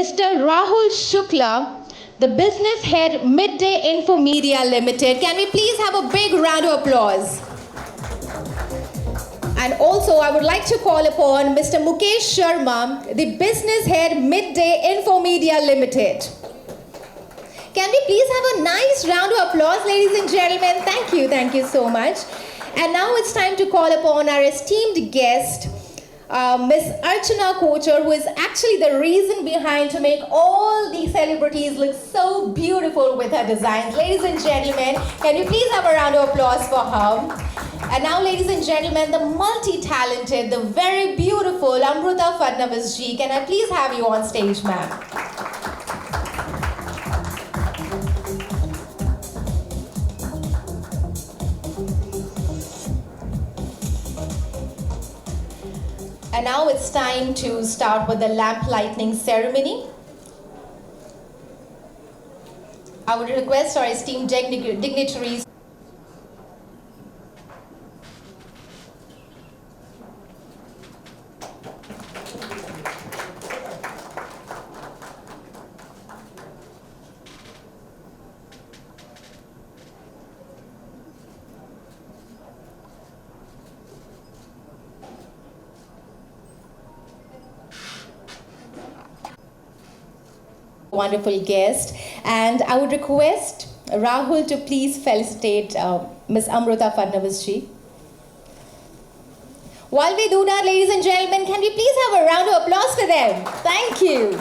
Mr. Rahul Shukla, the business head, Midday Info Media Limited. Can we please have a big round of applause? And also, I would like to call upon Mr. Mukesh Sharma, the business head, Midday Info Media Limited. Can we please have a nice round of applause, ladies and gentlemen? Thank you so much. And now it's time to call upon our esteemed guest, Miss Archana Kochar, who is actually the reason behind to make all these celebrities look so beautiful with her designs. Ladies and gentlemen, can you please have a round of applause for her? And now, ladies and gentlemen, the multi-talented, the very beautiful Amruta Fadnavis ji. Can I please have you on stage, ma'am? And now it's time to start with the lamp lighting ceremony. I would request our esteemed dignitaries. Wonderful guest, and I would request Rahul to please felicitate Ms. Amruta Fadnavis ji. While we do that, ladies and gentlemen, can we please have a round of applause for them? Thank you.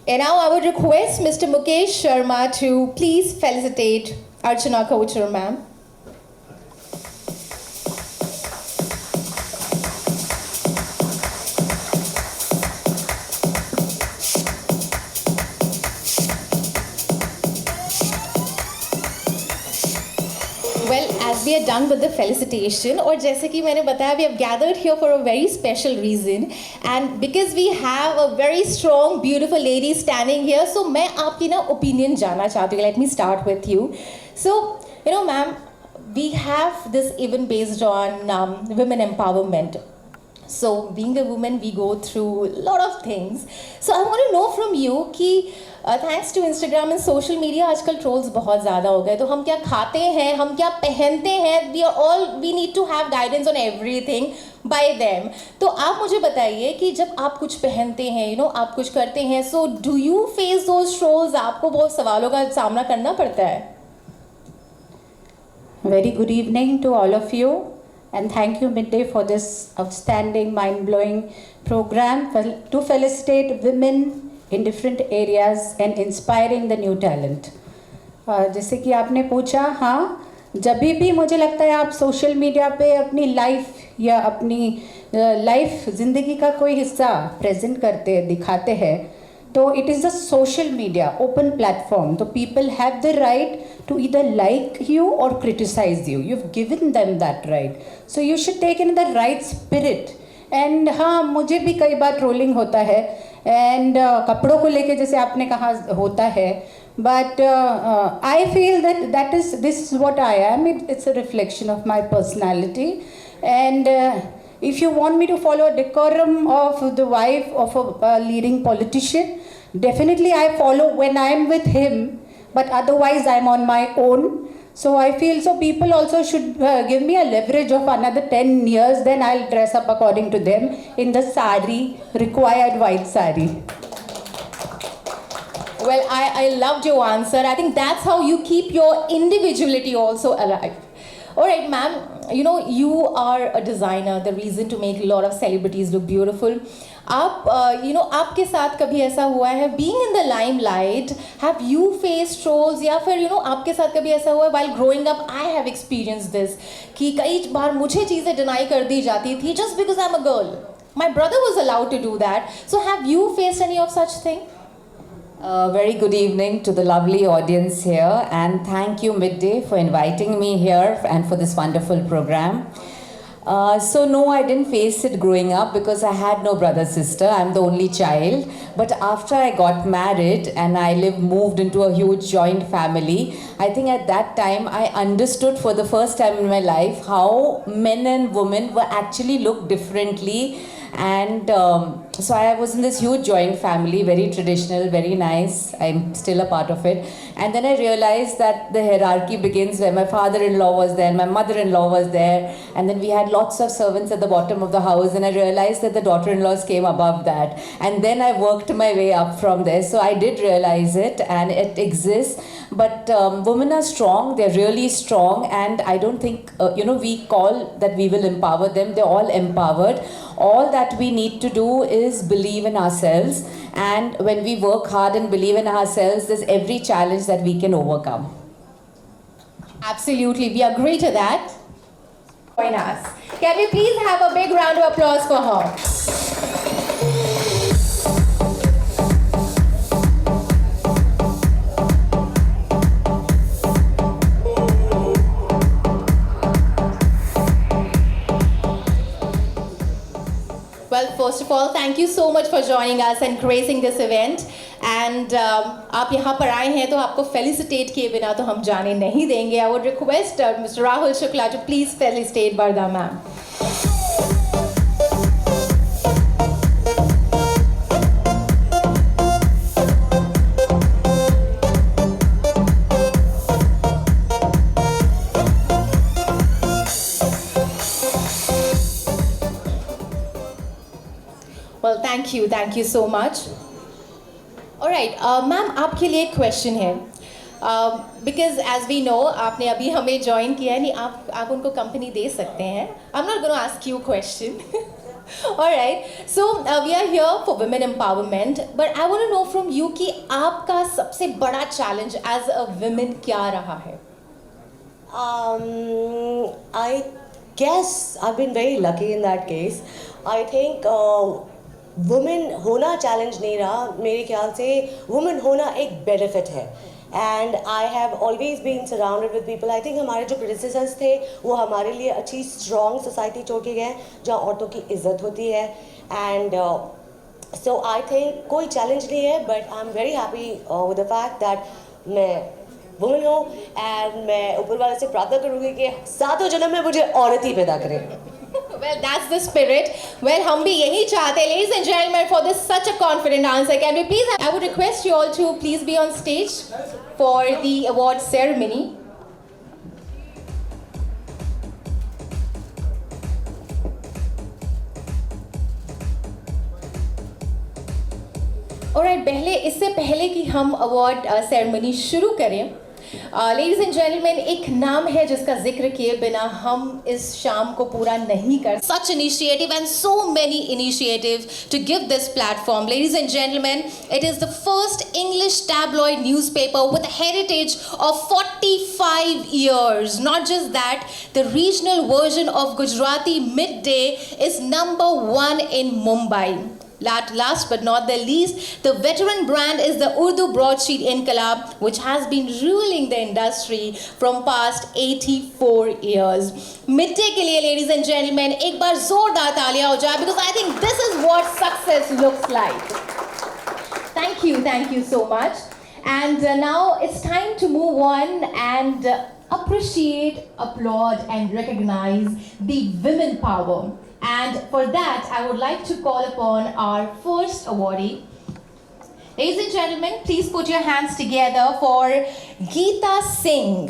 And now I would request Mr. Mukesh Sharma to please felicitate Archana Kochar, ma'am. Well, as we are done with the felicitation, और जैसे कि मैंने बताया, we have gathered here for a very special reason, and because we have a very strong, beautiful lady standing here, so मैं आपकी ना opinion जानना चाहती हूँ. Let me start with you. So, you know, ma'am, we have this event based on women empowerment. So, being a woman, we go through a lot of things. So, I want to know from you कि thanks to Instagram and social media आजकल trolls बहुत ज़्यादा हो गए, तो हम क्या खाते हैं, हम क्या पहनते हैं, we need to have guidance on everything by them. तो आप मुझे बताइए कि जब आप कुछ पहनते हैं, आप कुछ करते हैं, so do you face those trolls? आपको बहुत सवालों का सामना करना पड़ता है? Very good evening to all of you, and thank you Midday for this outstanding, mind-blowing program to felicitate women in different areas and inspiring the new talent. जैसे कि आपने पूछा, हाँ, जब भी मुझे लगता है आप सोशल मीडिया पे अपनी लाइफ या अपनी लाइफ ज़िंदगी का कोई हिस्सा प्रेजेंट करते दिखाते हैं, तो it is the social media open platform, तो people have the right to either like you or criticize you. You've given them that right. So you should take in the right spirit. And हाँ, मुझे भी कई बार trolling होता है, and कपड़ों को लेके जैसे आपने कहा होता है, but I feel that this is what I am. It's a reflection of my personality, and if you want me to follow a decorum of the wife of a leading politician, definitely I follow when I am with him. But otherwise I'm on my own. So I feel so people also should give me a leverage of another 10 years, then I'll dress up according to them in the sari, required white sari. Well, I loved your answer. I think that's how you keep your individuality also alive. All right, ma'am, you are a designer, the reason to make a lot of celebrities look beautiful. आप आपके साथ कभी ऐसा हुआ है, being in the limelight, have you faced trolls, या फिर आपके साथ कभी ऐसा हुआ है, while growing up I have experienced this, कि कई बार मुझे चीज़ें deny कर दी जाती थी just because I'm a girl. My brother was allowed to do that. So have you faced any of such thing? Very good evening to the lovely audience here, and thank you Midday for inviting me here and for this wonderful program. So no, I didn't face it growing up because I had no brother sister. I'm the only child. But after I got married and I moved into a huge joint family, I think at that time I understood for the first time in my life how men and women were actually looked differently. And so I was in this huge joint family, very traditional, very nice. I'm still a part of it. And then I realized that the hierarchy begins where my father-in-law was there, my mother-in-law was there, and then we had lots of servants at the bottom of the house, and I realized that the daughter-in-laws came above that. And then I worked my way up from there. So I did realize it, and it exists. But women are strong, they're really strong, and I don't think, we call that we will empower them. They're all empowered. All that we need to do is believe in ourselves, and when we work hard and believe in ourselves, there's every challenge that we can overcome. Absolutely, we agree to that. Join us. Can we please have a big round of applause for her? Well, first of all, thank you so much for joining us and gracing this event. And आप यहाँ पर आए हैं तो आपको felicitate किए बिना तो हम जाने नहीं देंगे. I would request Mr. Rahul Shukla to please felicitate Varda ma'am. Well, thank you so much. All right, ma'am, आपके लिए एक question है. Because as we know, आपने अभी हमें join किया है, नहीं आप उनको company दे सकते हैं. I'm not going to ask you a question. All right, so we are here for women empowerment, but I want to know from you कि आपका सबसे बड़ा challenge as a woman क्या रहा है? I guess I've been very lucky in that case. I think women होना challenge नहीं रहा, मेरे ख्याल से वुमेन होना एक बेनिफिट है. And I have always been surrounded with people. I think हमारे जो प्रेडिसेसर्स थे वो हमारे लिए अच्छी स्ट्रॉन्ग सोसाइटी छोड़ के गए जहाँ औरतों की इज्जत होती है. एंड सो आई थिंक कोई चैलेंज नहीं है, but I am very happy with the fact that मैं वुमेन हूँ. एंड मैं ऊपर वाले से प्रार्थना करूँगी कि सातों जन्म में मुझे औरत ही पैदा करें. Well, that's the spirit. Well, हम भी यही चाहते हैं. Ladies and gentlemen, for this such a confident answer, can we please? I would request you all to please be on stage for the award ceremony. Alright, इससे पहले कि हम award ceremony शुरू करें, Ladies and gentlemen, एक नाम है जिसका जिक्र किए बिना हम इस शाम को पूरा नहीं कर. Such initiative and so many initiatives to give this platform. Ladies and gentlemen, it is the first English tabloid newspaper with a heritage of 45 years. Not just that, the regional version of Gujarati Midday is #1 in Mumbai. Last but not the least, the veteran brand is the Urdu broadsheet Inqilab, which has been ruling the industry from past 84 years. Midday के लिए, ladies and gentlemen, एक बार जोरदार तालियां हो जाए, because I think this is what success looks like. Thank you so much. And now it's time to move on and appreciate, applaud, and recognize the women power. And for that, I would like to call upon our first awardee. Ladies and gentlemen, please put your hands together for Geeta Singh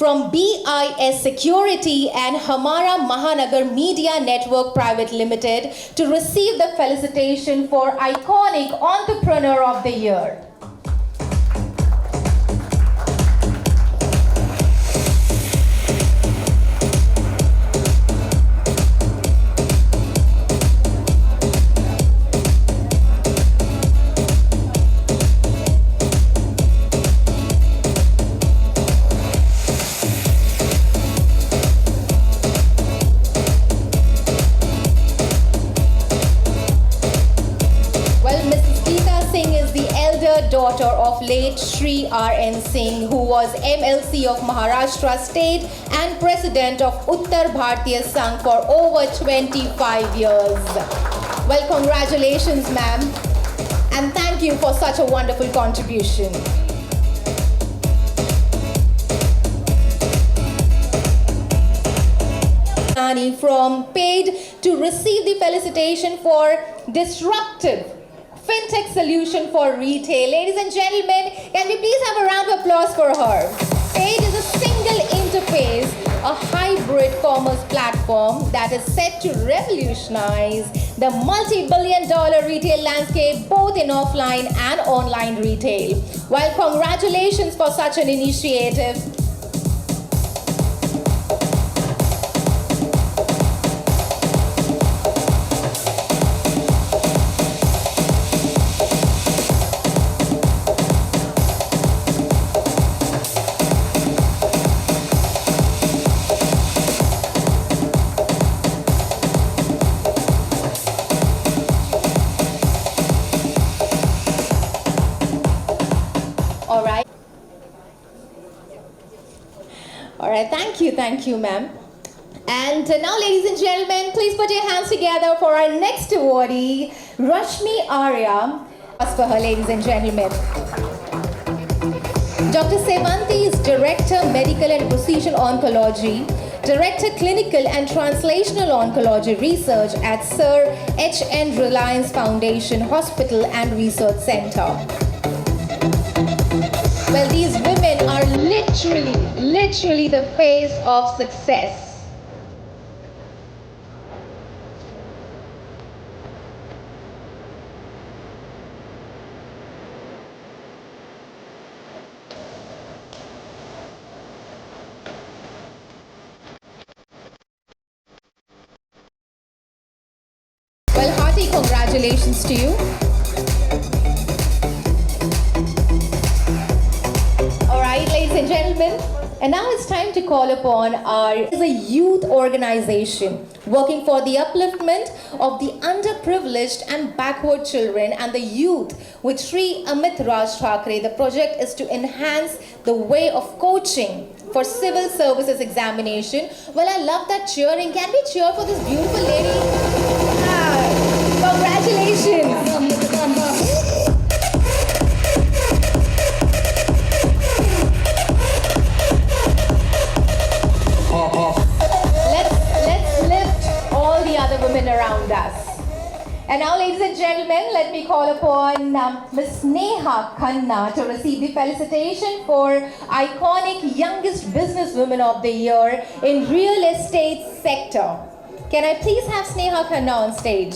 from BIS Security and Hamara Mahanagar Media Network Private Limited to receive the felicitation for Iconic Entrepreneur of the Year. late Shri R.N. Singh, who was MLC of Maharashtra State and President of Uttar Bharatiya Sangh for over 25 years. Well, congratulations, ma'am, and thank you for such a wonderful contribution. From paid to receive the felicitation for disruptive fintech solution for retail. Ladies and gentlemen, can we please have a round of applause for her? Paid is a single interface, a hybrid commerce platform that is set to revolutionize the multi-billion-dollar retail landscape, both in offline and online retail. Well, congratulations for such an initiative. All right, thank you, ma'am. And now, ladies and gentlemen, please put your hands together for our next awardee, Rashmi Arya. For her, ladies and gentlemen. Dr. Sevanti is Director, Medical and Precision Oncology, Director, Clinical and Translational Oncology Research at Sir H.N. Reliance Foundation Hospital and Research Center. Well, these women are literally the face of success. Well, hearty congratulations to you. Ladies and gentlemen, and now it's time to call upon a youth organization working for the upliftment of the underprivileged and backward children and the youth with Sri Amit Raj Thackeray. The project is to enhance the way of coaching for civil services examination. Well, I love that cheering. Can we cheer for this beautiful lady? Congratulations. Women around us. And now, ladies and gentlemen, let me call upon Ms. Neha Khanna to receive the felicitation for iconic youngest businesswoman of the year in real estate sector. Can I please have Sneha Khanna on stage?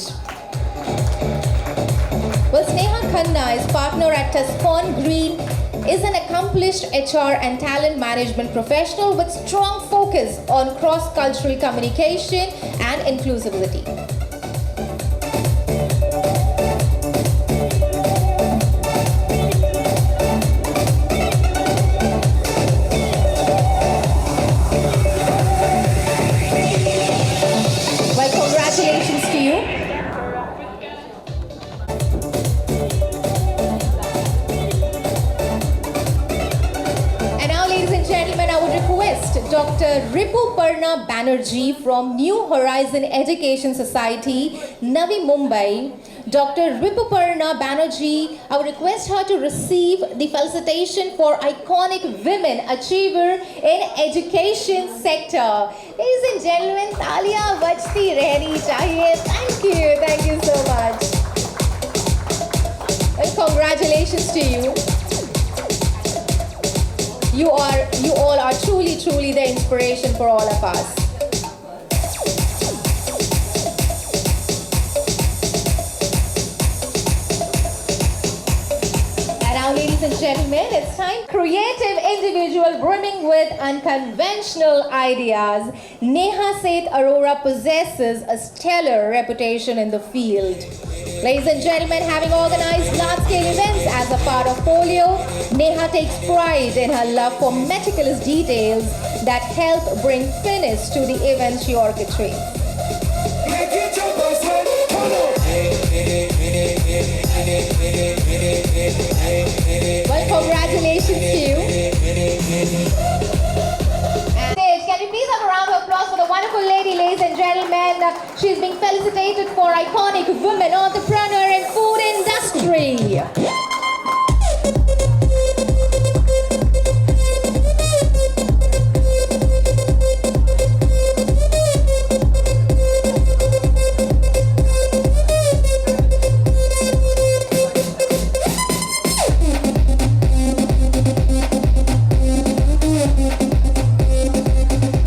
Well, Sneha Khanna is partner at Tascon Green, is an accomplished HR and talent management professional with strong focus on cross-cultural communication and inclusivity. Well, congratulations to you. Dr. Ripuparna Banerjee from New Horizon Education Society, Navi Mumbai. Dr. Ripuparna Banerjee, I would request her to receive the felicitation for iconic women achiever in education sector. Ladies and gentlemen, taaliyan bajti rehni chahiye. Thank you so much. Well, congratulations to you. You all are truly the inspiration for all of us. And now, ladies and gentlemen, it's time. Creative individual brimming with unconventional ideas, Neha Seth Arora possesses a stellar reputation in the field. Ladies and gentlemen, having organized large-scale events as a part of Folio, Neha takes pride in her love for meticulous details that help bring finish to the events she orchestrates. Well, congratulations to you. And can we please have a round of applause for the wonderful lady, ladies and gentlemen. She's being felicitated for iconic women entrepreneur in food industry.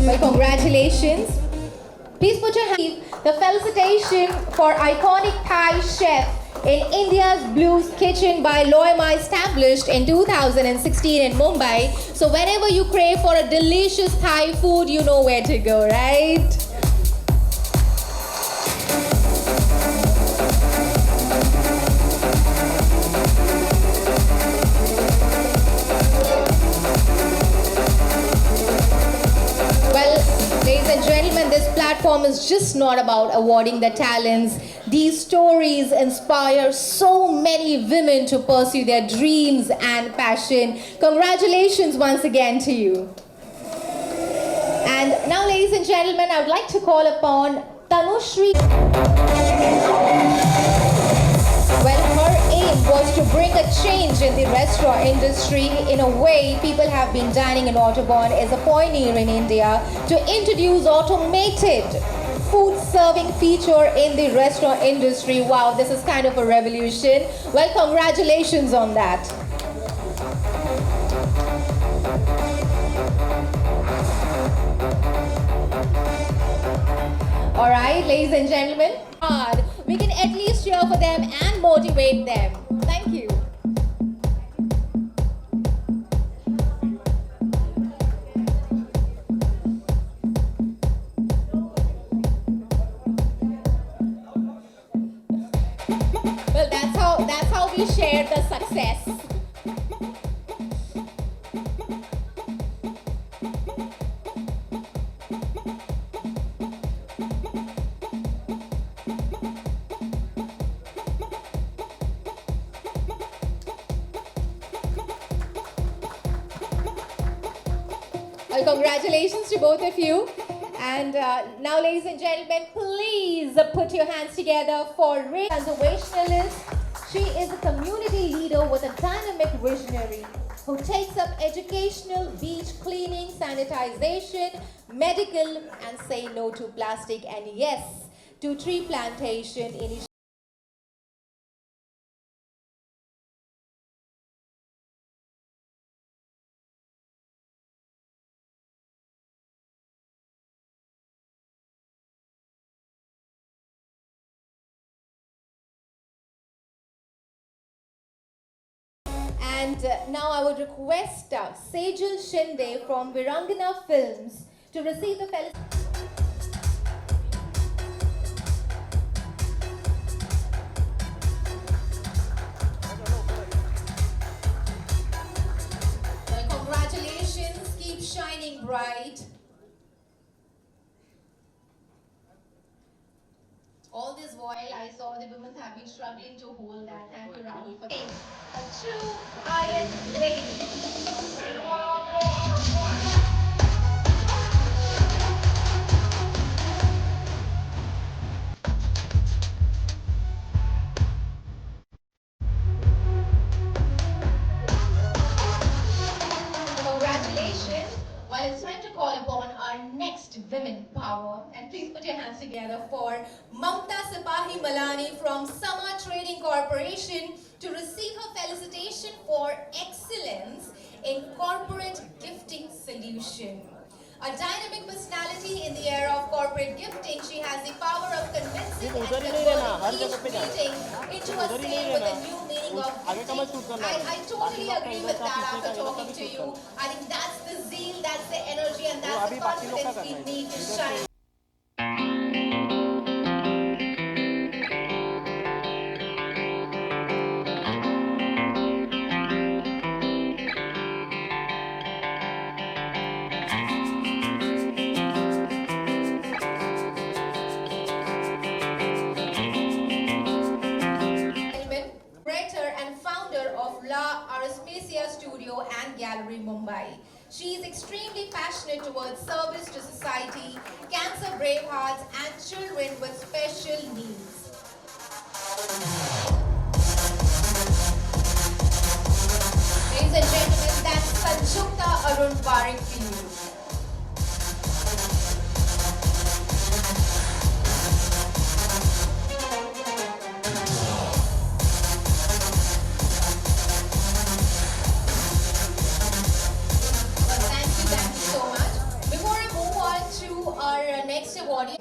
Well, congratulations. Please put your hand. The felicitation for iconic Thai chef in India's Blues Kitchen by Loima, established in 2016 in Mumbai. So whenever you crave for a delicious Thai food, you know where to go, right? Well, ladies and gentlemen, this platform is just not about awarding the talents. These stories inspire so many women to pursue their dreams and passion. Congratulations once again to you. And now, ladies and gentlemen, I would like to call upon Tanushri. Well, her aim was to bring a change in the restaurant industry. In a way, people have been dining in Autobahn as a pioneer in India to introduce automated food serving feature in the restaurant industry. Wow, this is kind of a revolution. Well, congratulations on that. All right, ladies and gentlemen, we can at least cheer for them and motivate them. Thank you. Well, that's how we share the success. Well, congratulations to both of you. And now, ladies and gentlemen, please put your hands together for Ray, conservationalist. She is a community leader with a dynamic visionary who takes up educational, beach cleaning, sanitization, medical, and say no to plastic, and yes, to tree plantation initiatives. And now I would request Sejal Shinde from Virangana Films to receive the fellow. Well, congratulations, keep shining bright. All this while, I saw the women have been struggling to hold that. Thank you, Rahul, for being a true iron lady. Congratulations. Well, it's time to call upon our next women power. And please put your hands together for Mamta Sipahi Malani from Sama Trading Corporation to receive her felicitation for excellence in corporate gifting solution. A dynamic personality in the era of corporate gifting, she has the power of convincing and converting each meeting into a sale with a new meaning of gifting. I totally agree with that after talking to you. I think that's the zeal, that's the energy, and that's the confidence we need to shine. Gallery, Mumbai. She is extremely passionate towards service to society, cancer brave hearts, and children with special needs. Ladies and gentlemen, that's Sanjukta Arun Parekh for you. Thank you so much. Before I move on to our next awardee,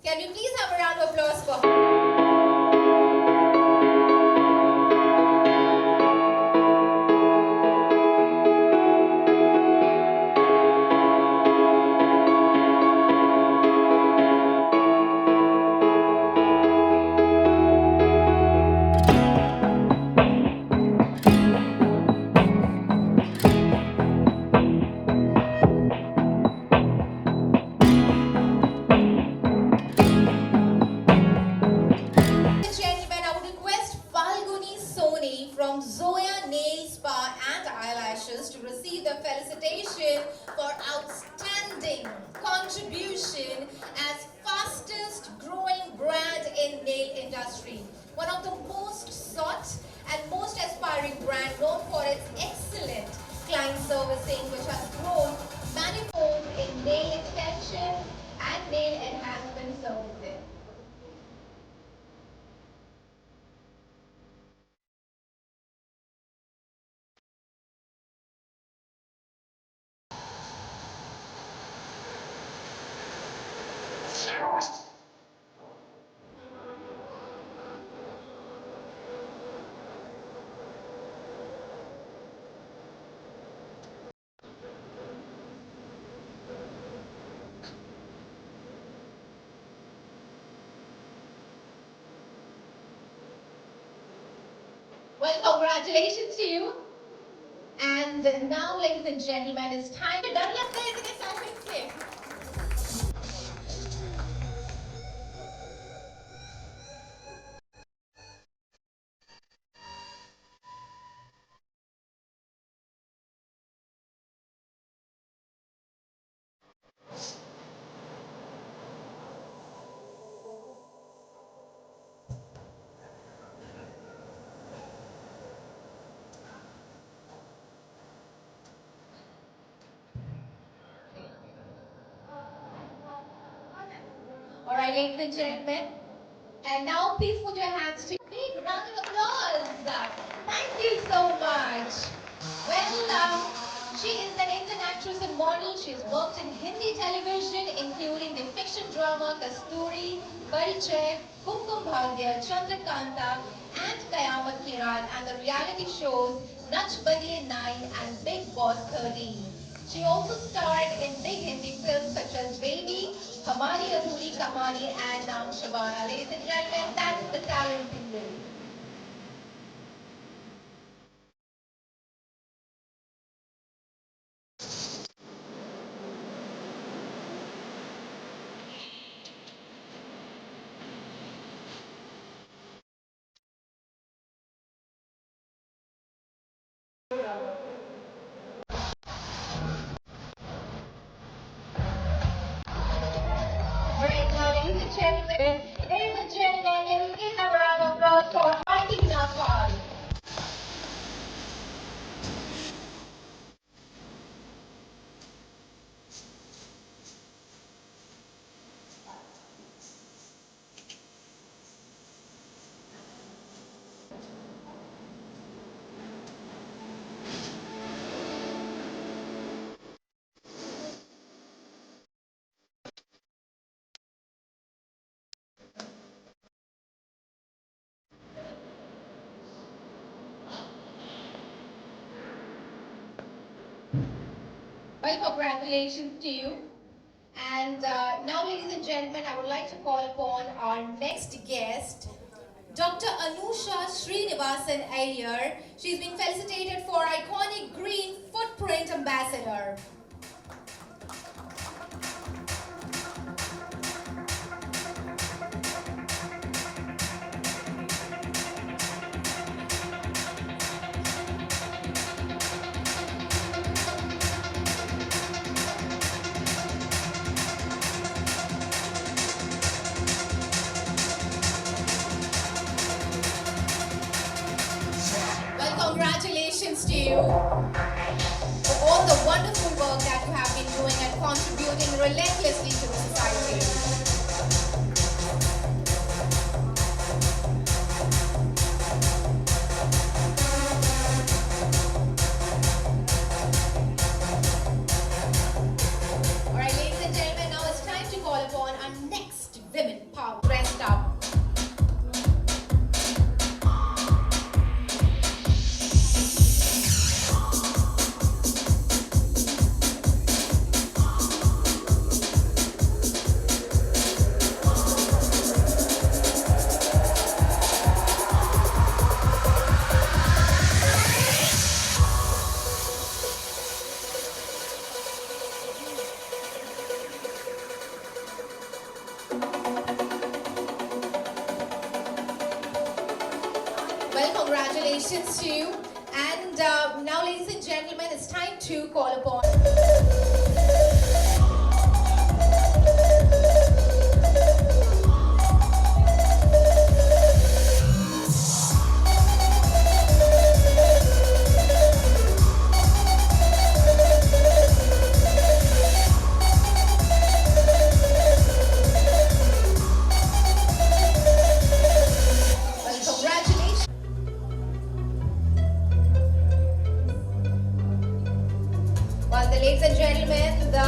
can we please have a round of applause for her? Gentlemen, I would request Falguni Soni from Zoya Nail Spa and Eyelashes to receive the felicitation for outstanding contribution as fastest growing brand in nail industry. One of the most sought and most aspiring brand known for its excellent client servicing, which has grown manifold in nail extension and nail enhancement services. Well, congratulations to you. And now, ladies and gentlemen, it's time. All right, ladies and gentlemen. And now, please put your hands to big round of applause. Thank you so much. Well, she is an Indian actress and model. She has worked in Hindi television, including the fiction drama Kasturi, Parichay, Kumkum Bhagya, Chandrakanta, and Kayamat Kiran, and the reality shows Nach Badiye 9 and Big Boss 13. She also starred in big Hindi films such as Baby, Hamari Adhuri Kamani, and Naam Shabana. Ladies and gentlemen, that's the talent in this. Right now, ladies and gentlemen, please have a round of applause for Heidi Nafal. Well, congratulations to you. And now, ladies and gentlemen, I would like to call upon our next guest, Dr. Anusha Srinivasan Iyer. She's been felicitated for iconic green footprint ambassador. you for all the wonderful work that you have been doing and contributing relentlessly to the society. All right, ladies and gentlemen, now it's time to call upon our next women power dressed up. Well, congratulations to you. And now, ladies and gentlemen, it's time to call upon. Well, congratulations. Well, ladies and gentlemen, the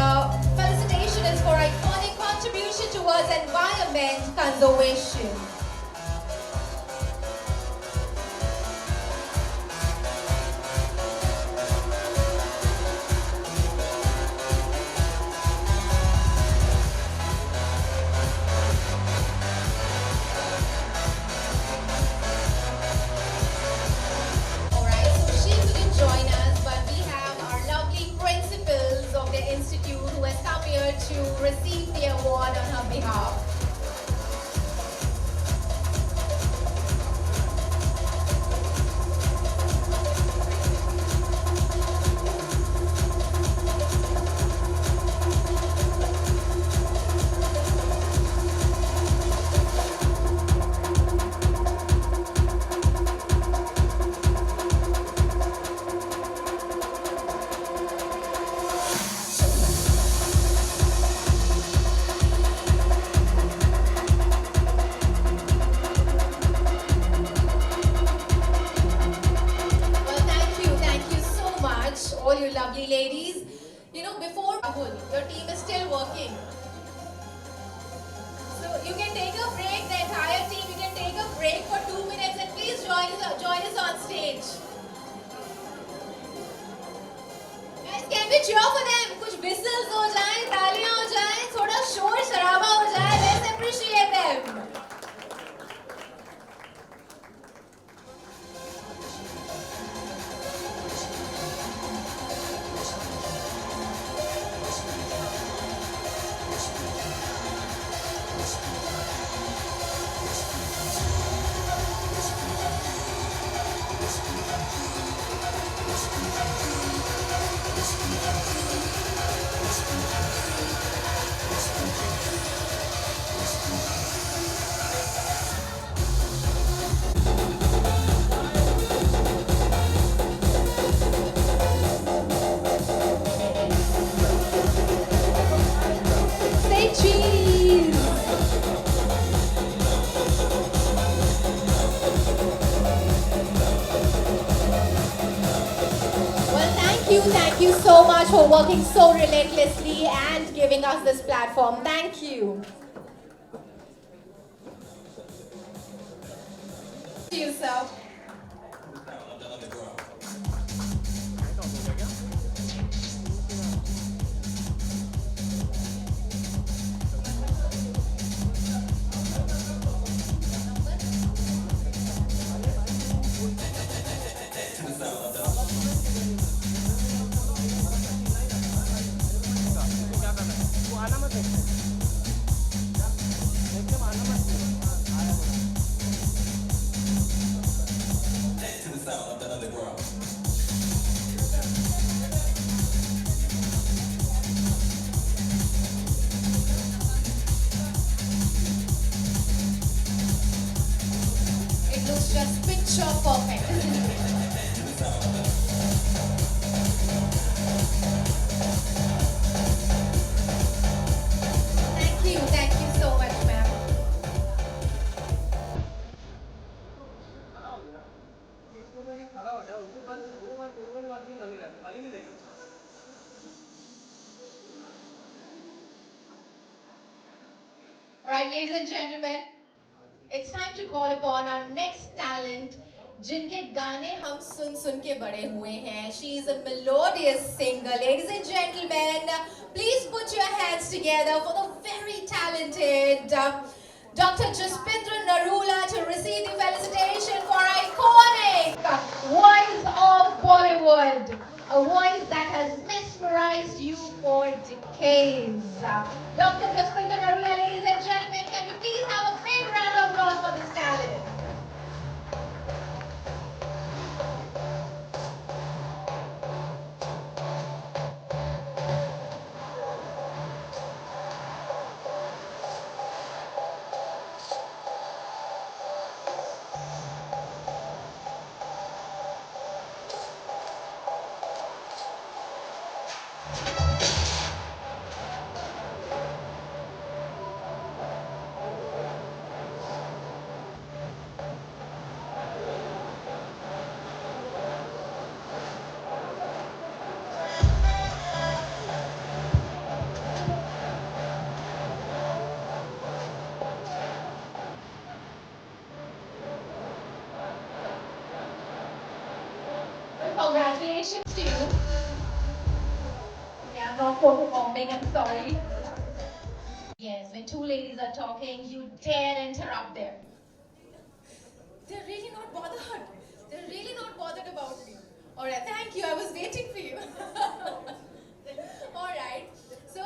felicitation is for iconic contribution towards environment conservation. Alright, so she couldn't join us, but we have our lovely principals of the institute who has come here to receive the award on her behalf. Well, thank you so much, all you lovely ladies. You know, before Rahul, your team is still working. So you can take a break, the entire team, you can take a break for 2 minutes and please join us on stage. Guys, can we cheer for them? कुछ whistles हो जाएं, तालियां हो जाएं, थोड़ा शोर शराबा हो जाए. Let's appreciate them. Say cheese. Well, thank you so much for working so relentlessly and giving us this platform. Thank you. To you, sir. It looks just picture perfect. Right, ladies and gentlemen, it's time to call upon our next talent, जिनके गाने हम सुन सुन के बड़े हुए हैं. She is a melodious singer. Ladies and gentlemen, please put your hands together for the very talented Dr. Jaspindra Narula to receive the felicitation for iconic voice of Bollywood. A voice that has mesmerized you for decades. Dr. Jaspindra Narula, ladies and gentlemen, can we please have a big round of applause for this talent? Congratulations to you. Yeah, I'm not performing, I'm sorry. Yes, when two ladies are talking, you dare interrupt them. They're really not bothered. They're really not bothered about me. Alright, thank you. I was waiting for you. Alright. So,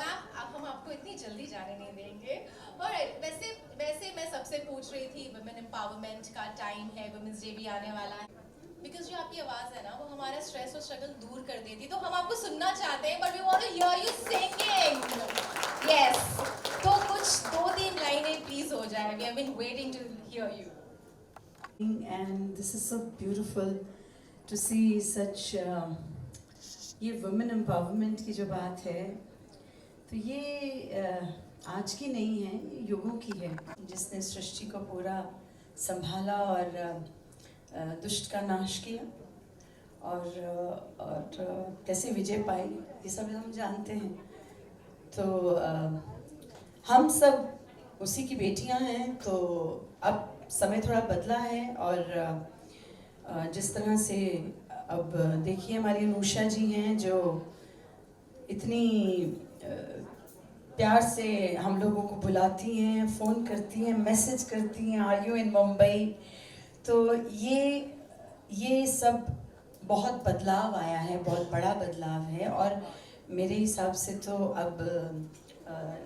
ma'am, हम आपको इतनी जल्दी जाने नहीं देंगे. Alright, वैसे मैं सबसे पूछ रही थी, women empowerment का टाइम है, women's day भी आने वाला है. Because जो आपकी आवाज़ है ना, वो हमारा स्ट्रेस और स्ट्रगल दूर कर देती है. तो हम आपको सुनना चाहते हैं, but we want to hear you singing. Yes. तो कुछ 2-3 लाइनें please हो जाए. We have been waiting to hear you. And this is so beautiful to see such ये women empowerment की जो बात है, तो ये आज की नहीं है, ये युगों की है, जिसने सृष्टि को पूरा संभाला और दुष्ट का नाश किया और कैसे विजय पाई, ये सब हम जानते हैं. तो हम सब उसी की बेटियां हैं. तो अब समय थोड़ा बदला है और जिस तरह से अब देखिए हमारी अनुषा जी हैं जो इतनी प्यार से हम लोगों को बुलाती हैं, फ़ोन करती हैं, मैसेज करती हैं, आर यू इन मुंबई. तो ये सब बहुत बदलाव आया है, बहुत बड़ा बदलाव है. और मेरे हिसाब से तो अब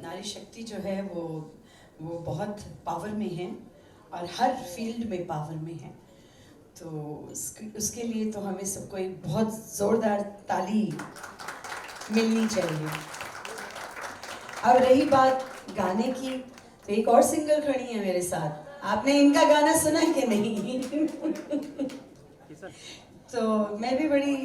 नारी शक्ति जो है वो बहुत पावर में है और हर फील्ड में पावर में है. तो उसके लिए तो हमें सबको एक बहुत ज़ोरदार ताली मिलनी चाहिए. अब रही बात गाने की, तो एक और सिंगर खड़ी है मेरे साथ. आपने इनका गाना सुना कि नहीं? तो मैं भी बड़ी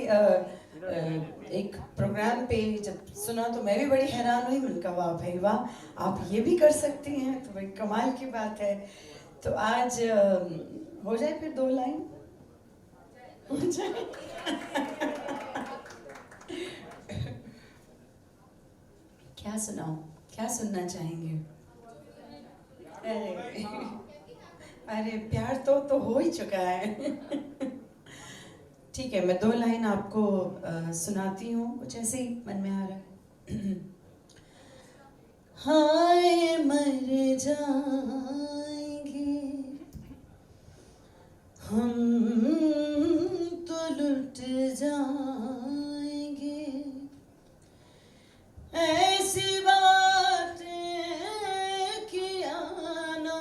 एक प्रोग्राम पे जब सुना तो मैं भी बड़ी हैरान हुई. मैंने कहा वाह भाई वाह, आप ये भी कर सकती हैं, तो भाई कमाल की बात है. तो आज हो जाए फिर 2 लाइन हो जाए. क्या सुनाऊं, क्या सुनना चाहेंगे? अरे प्यार तो हो ही चुका है. ठीक है, मैं 2 लाइन आपको सुनाती हूँ, कुछ ऐसे ही मन में आ रहा है. हाय मर जाएंगे हम तो लुट जाएंगे, ऐसी बात किया ना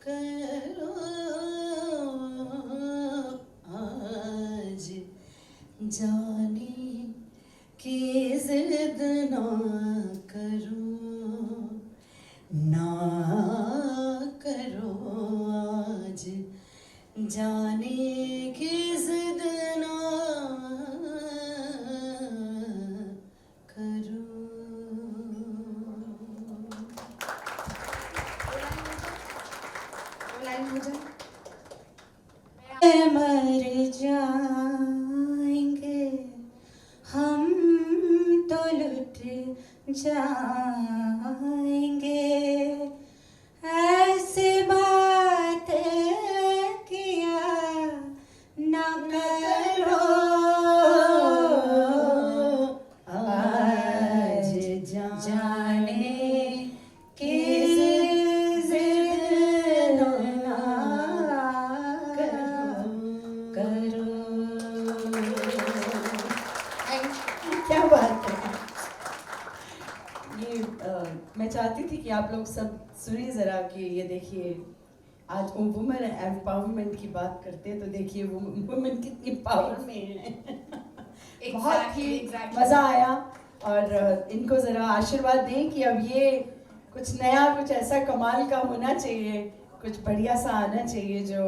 करो. आज जाने की जिद ना करो, ना करो. आज जाने की जिद ना करो. मर जाएंगे हम तो लुट जाएंगे, ऐसी बात किया ना करो, आज जाने की जिद ना करो। क्या बात है। ये मैं चाहती थी कि आप लोग सब सुनिए ज़रा कि ये देखिए आज वो वुमेन एम्पावरमेंट की बात करते हैं तो देखिए वो वुमेन कितनी पावर में है। बहुत ही मज़ा आया और इनको ज़रा आशीर्वाद दें कि अब ये कुछ नया, कुछ ऐसा कमाल का होना चाहिए, कुछ बढ़िया सा आना चाहिए जो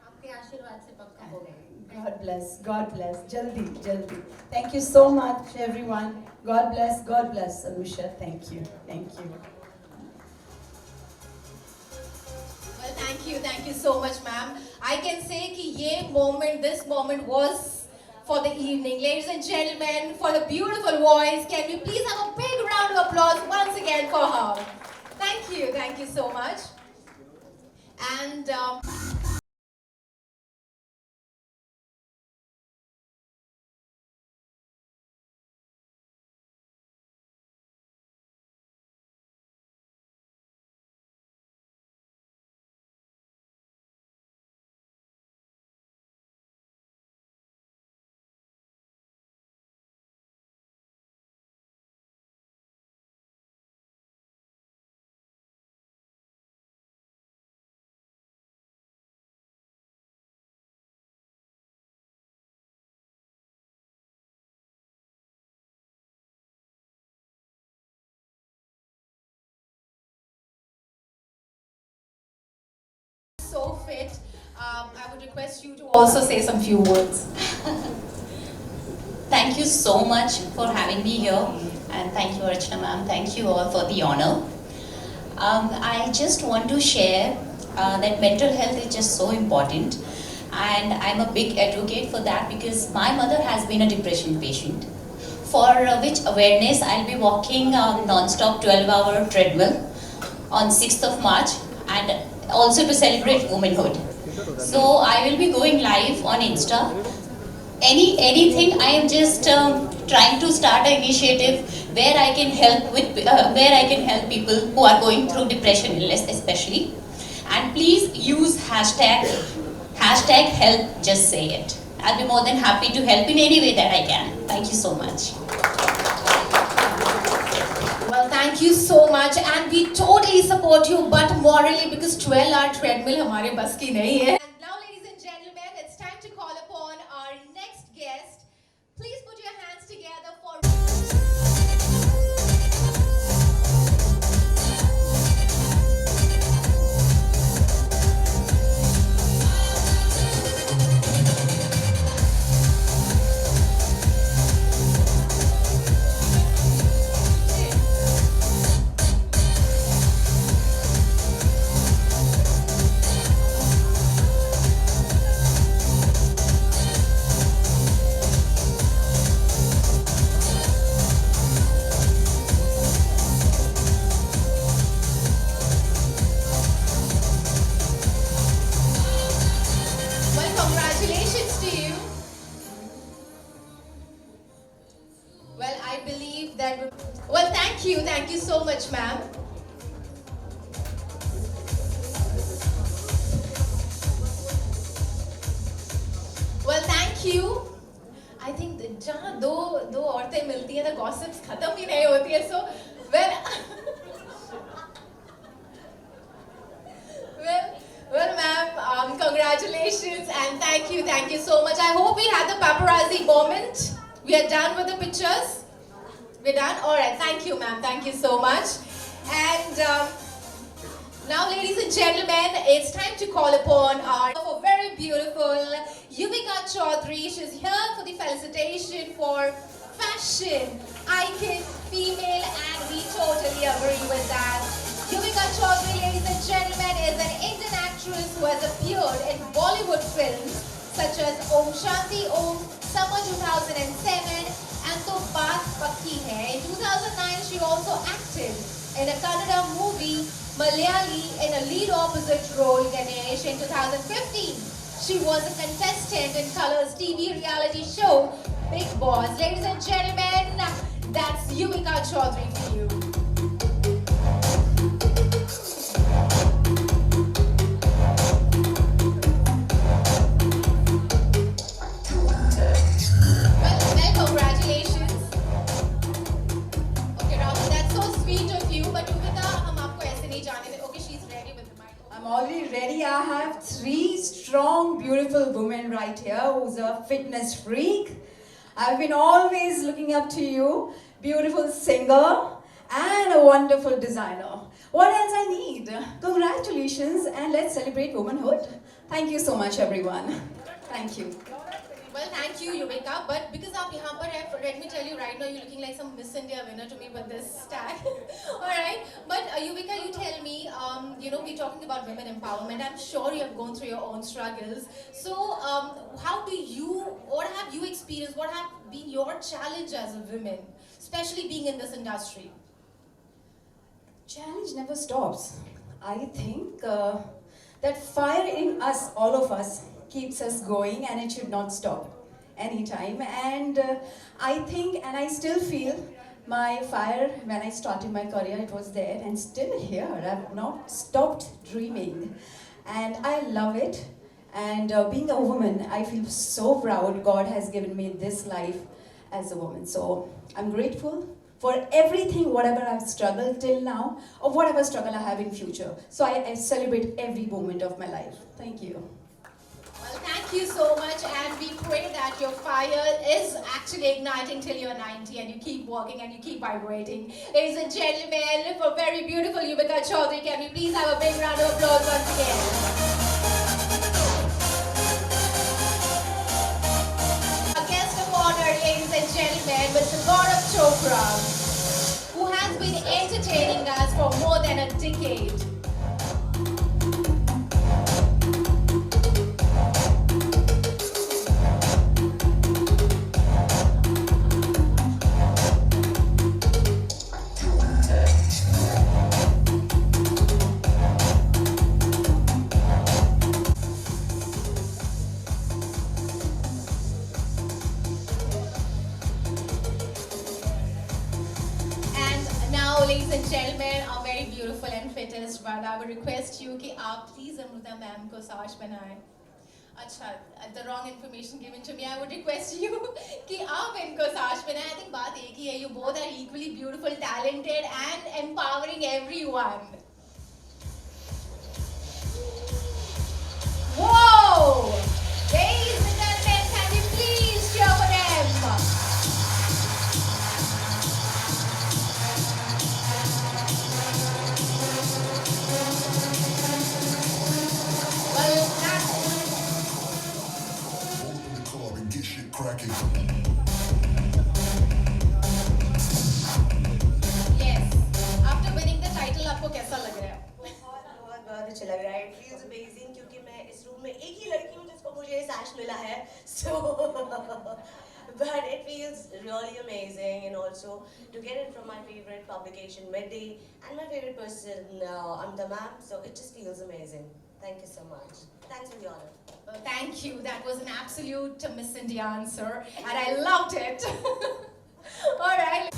आपके आशीर्वाद से पक्का होगा। God bless, जल्दी जल्दी। Thank you so much everyone. God bless, Anusha. Thank you. Well, thank you so much, ma'am. I can say कि ये moment, this moment was for the evening. Ladies and gentlemen, for the beautiful voice, can we please have a big round of applause once again for her? Thank you so much. And so fit. I would request you to also say some few words. Thank you so much for having me here, and thank you, Archana ma'am. Thank you all for the honor. I just want to share that mental health is just so important, and I'm a big advocate for that because my mother has been a depression patient. For which awareness, I'll be walking non-stop 12-hour treadmill on 6th of March, and also to celebrate womanhood. So I will be going live on Insta. Anything, I am just trying to start an initiative where I can help people who are going through depression illness especially. And please use hashtag help, just say it. I'll be more than happy to help in any way that I can. Thank you so much. Well, thank you so much, and we totally support you, but morally because 12-hour treadmill हमारे बस की नहीं है. And now, ladies and gentlemen, it's time to call upon our next guest. Please put your hands together for. Well, congratulations to you. Well, I believe that. Well, thank you so much, ma'am. Well, thank you. I think जहाँ दो औरतें मिलती हैं, the gossips खत्म ही नहीं होती है. So, well, ma'am, congratulations and thank you so much. I hope we had the paparazzi moment. We are done with the pictures. We're done. All right. Thank you, ma'am. Thank you so much. And now, ladies and gentlemen, it's time to call upon our very beautiful Yuvika Chaudhary. She's here for the felicitation for fashion icon, female, and we totally agree with that. Yuvika Chaudhary, ladies and gentlemen, is an Indian actress who has appeared in Bollywood films such as Om Shanti Om, Summer 2007, and To Baat Pakki Hai. also acted in a Kannada movie, Malayali, in a lead opposite role, Ganesh, in 2015. She was a contestant in Colors TV reality show, Big Boss. Ladies and gentlemen, that's Yuvika Chaudhary for you. Well, congratulations. Okay, Rahul, that's so sweet of you. But Yuvika, हम आपको ऐसे नहीं जाने दे. Okay, she's ready with the mic. I'm already ready. I have 3 strong, beautiful women right here who's a fitness freak. I've been always looking up to you, beautiful singer and a wonderful designer. What else I need? Congratulations and let's celebrate womanhood. Thank you so much, everyone. Thank you. Well, thank you, Yuvika. But because आप यहाँ पर है, let me tell you right now, you're looking like some Miss India winner to me with this tag. All right. But Yuvika, you tell me, we're talking about women empowerment. I'm sure you have gone through your own struggles. So, what have you experienced? What have been your challenge as a woman, especially being in this industry? Challenge never stops. I think that fire in us, all of us, keeps us going and it should not stop anytime. And I think and I still feel my fire when I started my career, it was there and still here. I've not stopped dreaming and I love it. And being a woman, I feel so proud God has given me this life as a woman. So I'm grateful for everything, whatever I've struggled till now, or whatever struggle I have in future. So I celebrate every moment of my life. Thank you. Well, thank you so much, and we pray that your fire is actually igniting till you're 90 and you keep working and you keep vibrating. Ladies and gentlemen, for very beautiful Yuvika Chaudhary, can we please have a big round of applause once again? A guest of honor, ladies and gentlemen, Mr. Gaurav Chopra, who has been entertaining us for more than a decade. Ladies and gentlemen, our very beautiful and fittest brother, I would request you कि आप please Amruta ma'am को साश बनाएं. अच्छा, the wrong information given to me. I would request you कि आप इनको साश बनाएं. I think बात एक ही है. You both are equally beautiful, talented, and empowering everyone. Whoa! Ladies and gentlemen, can you please cheer for them? Yes. After winning the title, आपको कैसा लग रहा है? बहुत अच्छा लग रहा है. It feels amazing क्योंकि मैं इस रूम में एक ही लड़की हूँ जिसको मुझे ये sash मिला है. So, but it feels really amazing, and also to get it from my favorite publication, Midday, and my favorite person, Amruta ma'am. So it just feels amazing. Thank you so much. Thanks for the honor. Well, thank you. That was an absolute Miss India answer, and I loved it. All right.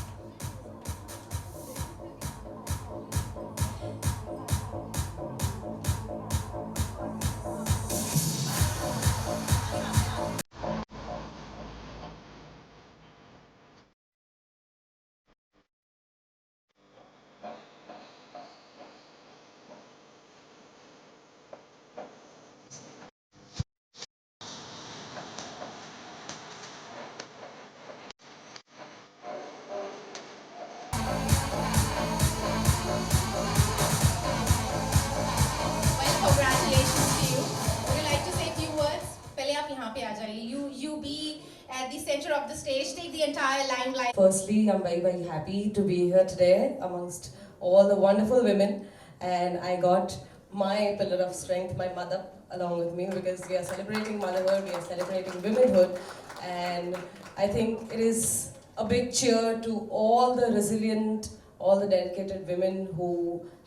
You be at the center of the stage, take the entire limelight. Firstly, I'm very, very happy to be here today amongst all the wonderful women, and I got my pillar of strength, my mother, along with me, because we are celebrating motherhood, we are celebrating womanhood, and I think it is a big cheer to all the resilient, all the dedicated women who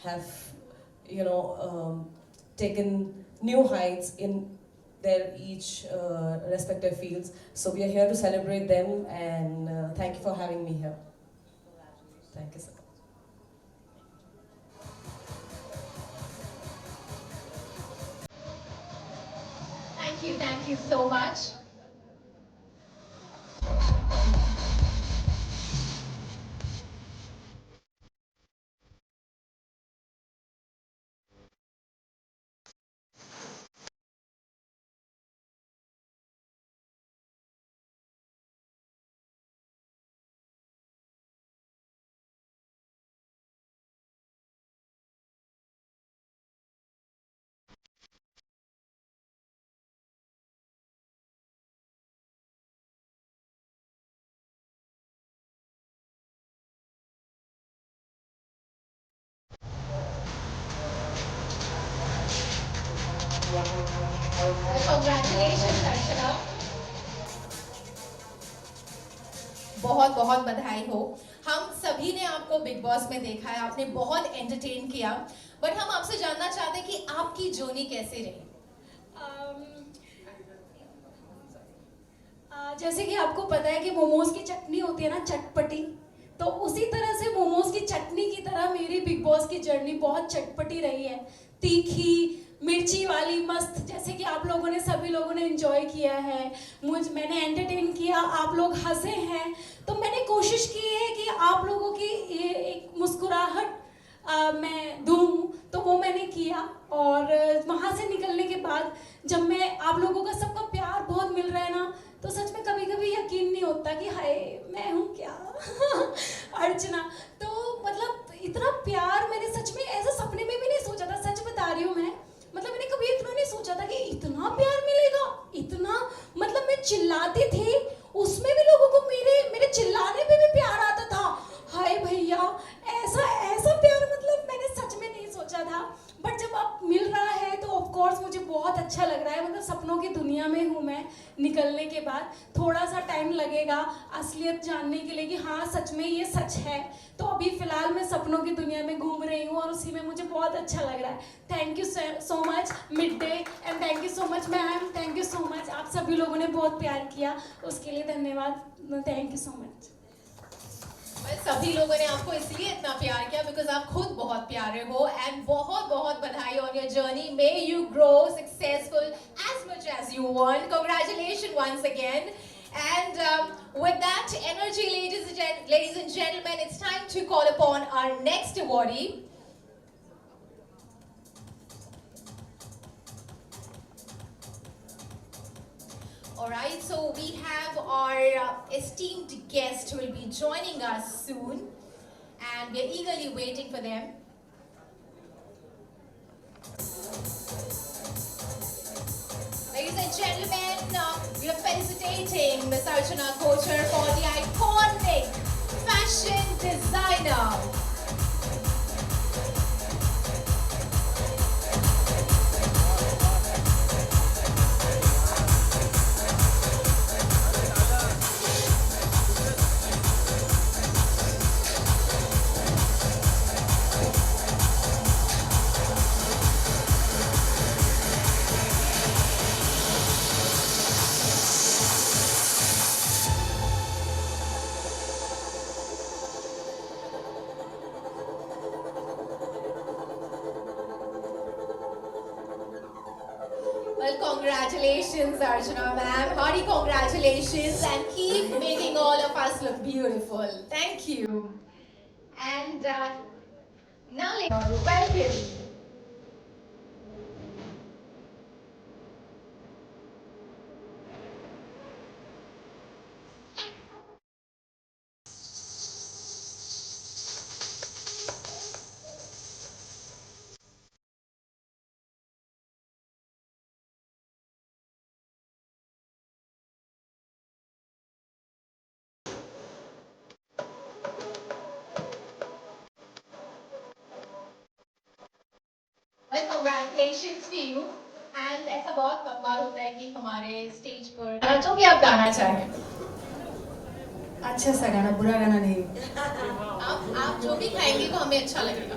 have, taken new heights in their each respective fields. So we are here to celebrate them, and thank you for having me here. Thank you so much. Thank you so much. Congratulations, Archana. बहुत बहुत बधाई हो। हम सभी ने आपको big boss में देखा है, आपने बहुत एंटरटेन किया, बट हम आपसे जानना चाहते हैं कि आपकी जर्नी कैसे रही। जैसे कि आपको पता है कि मोमोज की चटनी होती है ना, चटपटी, तो उसी तरह से मोमोज की चटनी की तरह मेरी बिग बॉस की जर्नी बहुत चटपटी रही है। तीखी, मिर्ची वाली, मस्त, जैसे कि आप लोगों ने, सभी लोगों ने एंजॉय किया है, मैंने एंटरटेन किया, आप लोग हंसे हैं, तो मैंने कोशिश की है कि आप लोगों की ये एक मुस्कुराहट मैं दूं, तो वो मैंने किया। और वहाँ से निकलने के बाद जब मैं आप लोगों का सबका प्यार बहुत मिल रहा है ना, तो सच में कभी कभी यकीन नहीं होता कि हाय मैं हूँ क्या अर्चना। तो मतलब इतना प्यार मैंने सच में ऐसा सपने में भी नहीं सोचा था, सच बता रही हूँ मैं। मतलब मैंने कभी इतना नहीं सोचा था कि इतना प्यार मिलेगा, इतना, मतलब मैं चिल्लाती थी उसमें भी लोगों को मेरे चिल्लाने पे भी प्यार आता था। हाय भैया, ऐसा ऐसा प्यार मतलब मैंने सच में नहीं सोचा था। बट जब आप मिल रहा है तो ऑफ कोर्स मुझे बहुत अच्छा लग रहा है। मतलब सपनों की दुनिया में हूँ मैं निकलने के बाद। थोड़ा सा टाइम लगेगा असलियत जानने के लिए कि हाँ सच में ये सच है। तो अभी फिलहाल मैं सपनों की दुनिया में घूम रही हूँ और उसी में मुझे बहुत अच्छा लग रहा है। Thank you so much mid day, and thank you so much ma'am, thank you so much. आप सभी लोगों ने बहुत प्यार किया, उसके लिए धन्यवाद। Thank you so much. सभी लोगों ने आपको इसलिए इतना प्यार किया बिकॉज आप खुद बहुत प्यारे हो। एंड बहुत बहुत बधाई on your journey. May you grow successful as much as you want. Congratulation once again. And with that energy, ladies and gentlemen, it's time to call upon our next awardee. Alright, so we have our esteemed guest who will be joining us soon, and we're eagerly waiting for them. Ladies and gentlemen, we are felicitating Ms. Archana Kochhar for the iconic fashion designer. Well, congratulations, Archana ma'am. Hearty congratulations, and keep making all of us look beautiful. Thank you. And now, welcome. Well, congratulations to you. And ऐसा बहुत बार होता है कि हमारे stage पर जो भी आप गाना चाहें, अच्छा सा गाना, बुरा गाना नहीं। आप जो भी खाएंगे वो हमें अच्छा लगेगा.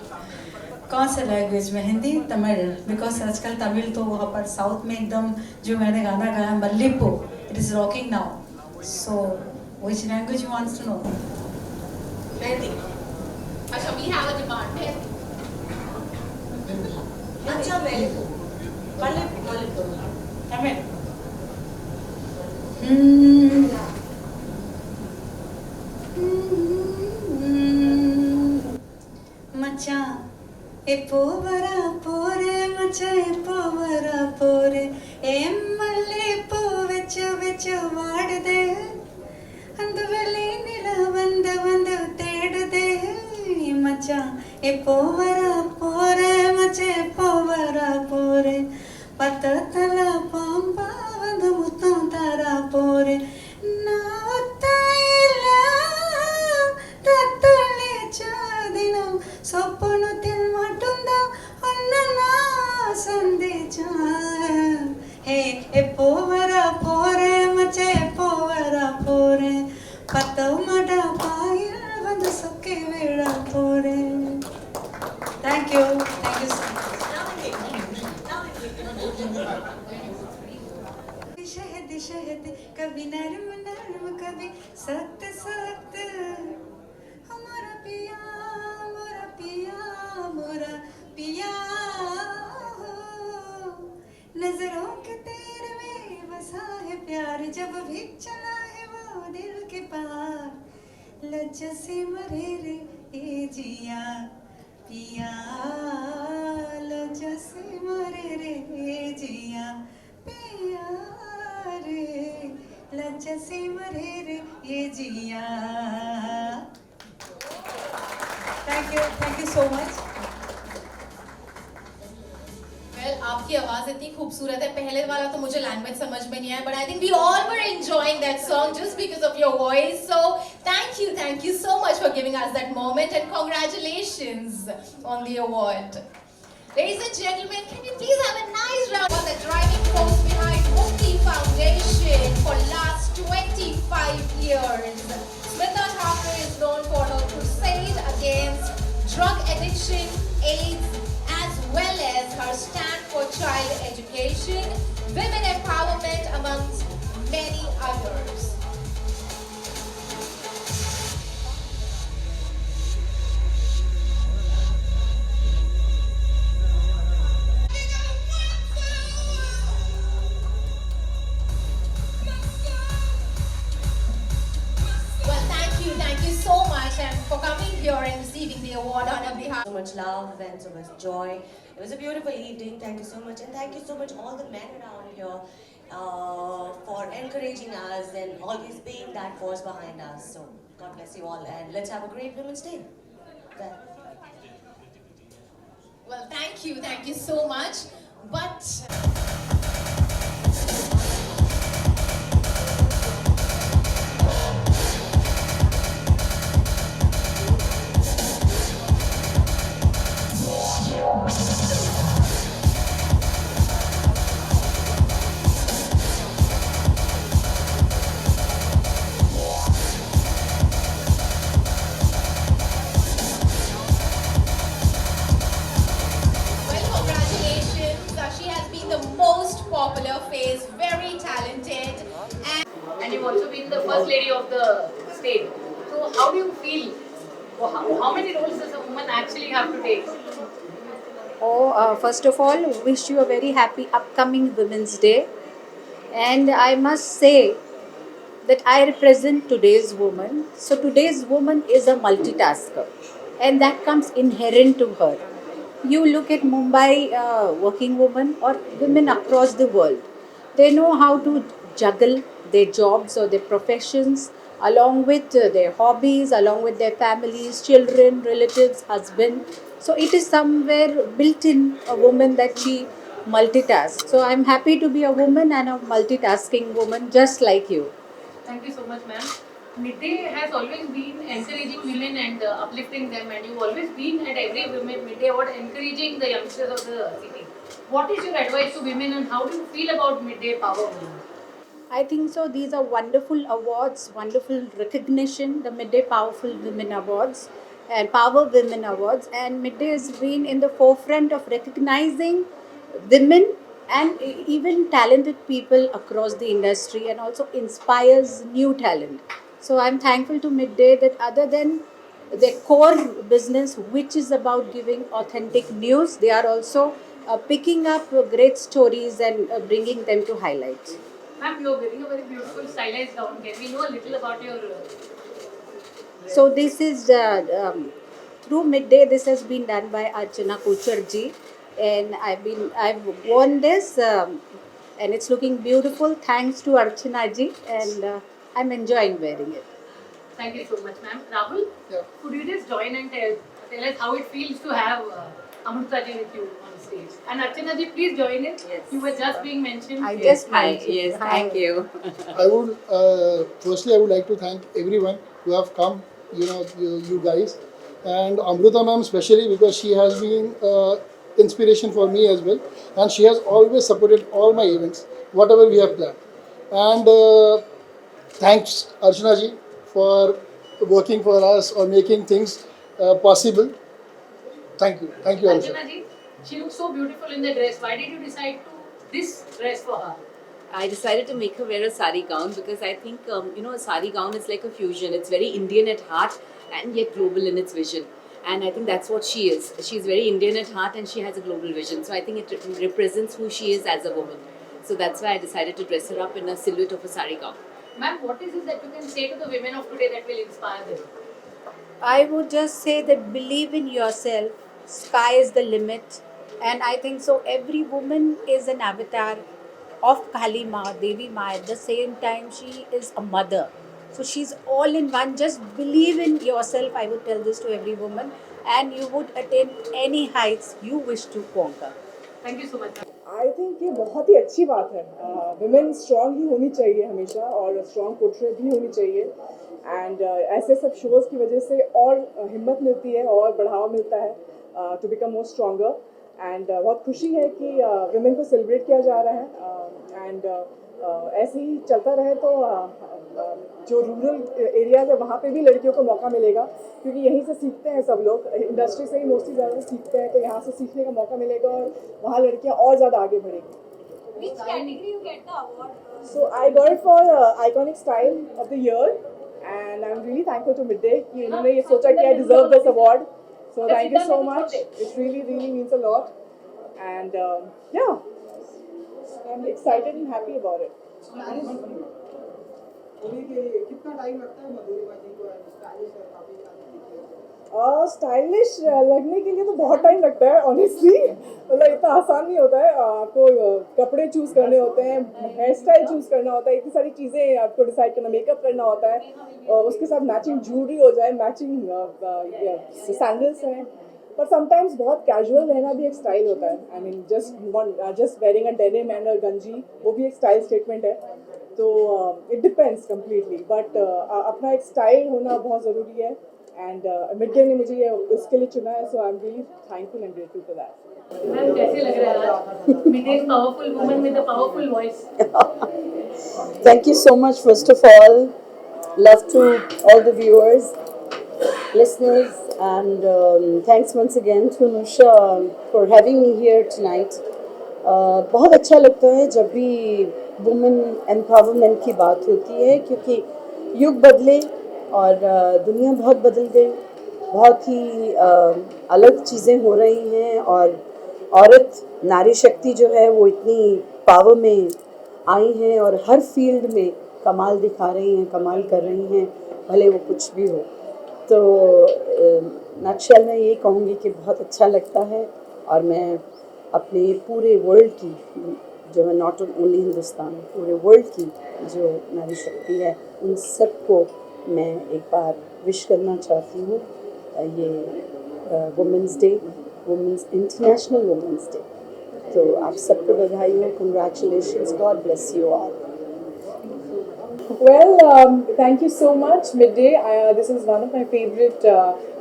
कौन सा लैंग्वेज में? हिंदी, तमिल? बिकॉज आजकल तमिल तो वहाँ पर साउथ में एकदम, जो मैंने गाना गाया मल्लिपो, it is rocking now. So which language you wants to know? Mehndi. अच्छा, we have a demand है. अच्छा मेहंदी. मल्लिपो. तमिल. मचा एपोवरा पोरे मचा एपोवरा पोरे एम्मल्ले पोवेच वेच वाडदे अंदवेले निला वंद वंद तेडदे मचा एपोवरा पोरे मचे पोवरा पोरे पततला पांबा वंद मुत्तम तारा पोरे नावत्ताइला तत्तले चादिनम സ്വപ്നത്തിൽ മട്ടുന്ന ഒന്നനാ സന്ദേശ ഹേ എപ്പോ വരാ പോരെ മച്ചേ എപ്പോ വരാ പോരെ പത്തോ മട പായിൽ വന്ന് സൊക്കെ വീഴാ പോരെ. Thank you so much. शहद शहद कभी नरम नरम कभी सख्त सख्त हमारा पिया मोरा पिया मोरा पिया हो. नजरों के तेर में बसा है प्यार जब भी चला है वो दिल के पार. लज्जा से मरे रे ए जिया पिया, लज्जा से मरे रे ए जिया पिया रे, लज्जा से मरे रे ये जिया. Thank you so much. Well, आपकी आवाज इतनी खूबसूरत है. पहले वाला तो मुझे लैंग्वेज समझ में नहीं आया, but I think we all were enjoying that song just because of your voice. So thank you so much for giving us that moment, and congratulations on the award. Ladies and gentlemen, can you please have a nice round for the driving force behind Mukti Foundation for last 25 years. Smita Thakur is known for her crusade against drug addiction, AIDS, as well as her stand for child education, women empowerment, amongst many others. Well, thank you so much and for coming here and receiving the award on our behalf. So much love and so much joy. It was a beautiful evening. Thank you so much, and thank you so much all the men around here for encouraging us and always being that force behind us. So God bless you all, and let's have a great Women's Day. Bye. Well, thank you so much. But well, congratulations. She has been the most popular face, very talented, And you've also been the first lady of the state. So how do you feel? How many roles does a woman actually have to take? First of all, wish you a very happy upcoming Women's Day. And I must say that I represent today's woman. So today's woman is a multitasker, and that comes inherent to her. You look at Mumbai working women or women across the world. They know how to juggle their jobs or their professions along with their hobbies, along with their families, children, relatives, husband. So it is somewhere built in a woman that she multitasks. So I'm happy to be a woman and a multitasking woman just like you. Thank you so much, ma'am. Midday has always been encouraging women and uplifting them, and you've always been at every Women Midday Award encouraging the youngsters of the city. What is your advice to women, and how do you feel about Midday Power Women? I think so. These are wonderful awards, wonderful recognition, the Midday Powerful Women Awards. and Power Women Awards, and Midday has been in the forefront of recognizing women and even talented people across the industry, and also inspires new talent. So I'm thankful to Midday that other than their core business, which is about giving authentic news, they are also picking up great stories and bringing them to highlights. Ma'am, you're wearing a very beautiful stylized gown. Can we know a little about your? So this is through Midday. This has been done by Archana Kucharji, and I've worn this, and it's looking beautiful. Thanks to Archana ji, and I'm enjoying wearing it. Thank you so much, ma'am. Rahul, could you just join and tell us how it feels to have Amrita ji with you on stage? And Archana ji, please join in. Yes. You were just being mentioned. I just Hi, mentioned. yes, Hi. thank you. I would firstly I would like to thank everyone who have come, you guys, and Amrita ma'am especially because she has been inspiration for me as well, and she has always supported all my events, whatever we have planned. And thanks Archana ji for working for us or making things possible. Thank you, Archana. Archana ji, she looks so beautiful in the dress. Why did you decide to this dress for her? I decided to make her wear a sari gown because I think, a sari gown is like a fusion. It's very Indian at heart and yet global in its vision. And I think that's what she is. She's very Indian at heart and she has a global vision. So I think it represents who she is as a woman. So that's why I decided to dress her up in a silhouette of a sari gown. Ma'am, what is it that you can say to the women of today that will inspire them? I would just say that believe in yourself. Sky is the limit, and I think so. Every woman is an avatar of Kali Ma, Devi Ma. At the same time, she is a mother. So she's all in one. Just believe in yourself. I would tell this to every woman, and you would attain any heights you wish to conquer. Thank you so much. I think ये बहुत ही अच्छी बात है. Women strong ही होनी चाहिए हमेशा, और strong portrait भी होनी चाहिए. एंड ऐसे सब शोज़ की वजह से और हिम्मत मिलती है और बढ़ावा मिलता है to become more stronger. And बहुत खुशी है कि विमेन को सेलिब्रेट किया जा रहा है. एंड ऐसे ही चलता रहे तो जो रूरल एरियाज है वहाँ पे भी लड़कियों को मौका मिलेगा, क्योंकि यहीं से सीखते हैं सब लोग. इंडस्ट्री से ही मोस्टली ज़्यादा सीखते हैं, तो यहाँ से सीखने का मौका मिलेगा और वहाँ लड़कियाँ और ज़्यादा आगे बढ़ेंगी. Which category you get the award? So I got it for Iconic Style of the Year, and I'm really thankful to Midday कि इन्होंने ये सोचा कि I deserve this award. So thank you so much. It really means a lot, and yeah, I'm excited and happy about it. Stylish लगने के लिए तो बहुत टाइम लगता है ऑनेस्टली. मतलब इतना आसान नहीं होता है. आपको कपड़े चूज़ करने होते हैं, हेयर स्टाइल चूज़ करना होता है, इतनी सारी चीज़ें आपको डिसाइड करना, मेकअप करना होता है, उसके साथ मैचिंग ज्वेलरी हो जाए, मैचिंग सैंडल्स हैं. पर समटाइम्स बहुत कैजुअल रहना भी एक स्टाइल होता है. I mean just wearing a denim and अ गंजी, वो भी एक स्टाइल स्टेटमेंट है. तो इट डिपेंड्स कम्प्लीटली, बट अपना एक स्टाइल होना बहुत ज़रूरी है. एंड मिडडे ने मुझे ये उसके लिए चुना है, so I am really thankful and grateful for that. Ma'am, कैसे लग रहा है आज? Midday is powerful woman with a powerful voice. Thank you so much, first of all. Love to all the viewers, listeners, and thanks once again to Nusha for having me here tonight. बहुत अच्छा लगता है जब भी women empowerment की बात होती है, क्योंकि युग बदले और दुनिया बहुत बदल गई. बहुत ही अलग चीज़ें हो रही हैं, और औरत नारी शक्ति जो है वो इतनी पावर में आई हैं और हर फील्ड में कमाल दिखा रही हैं, कमाल कर रही हैं, भले वो कुछ भी हो. तो नक्शल में ये कहूँगी कि बहुत अच्छा लगता है, और मैं अपने पूरे वर्ल्ड की जो है, नॉट ओनली हिंदुस्तान, पूरे वर्ल्ड की जो नारी शक्ति है, उन सबको मैं एक बार विश करना चाहती हूँ. ये women's day, women's international women's day. तो आप सबको बधाई हो. Congratulations. God bless you all. Well, thank you so much, Midday. This is one of my favorite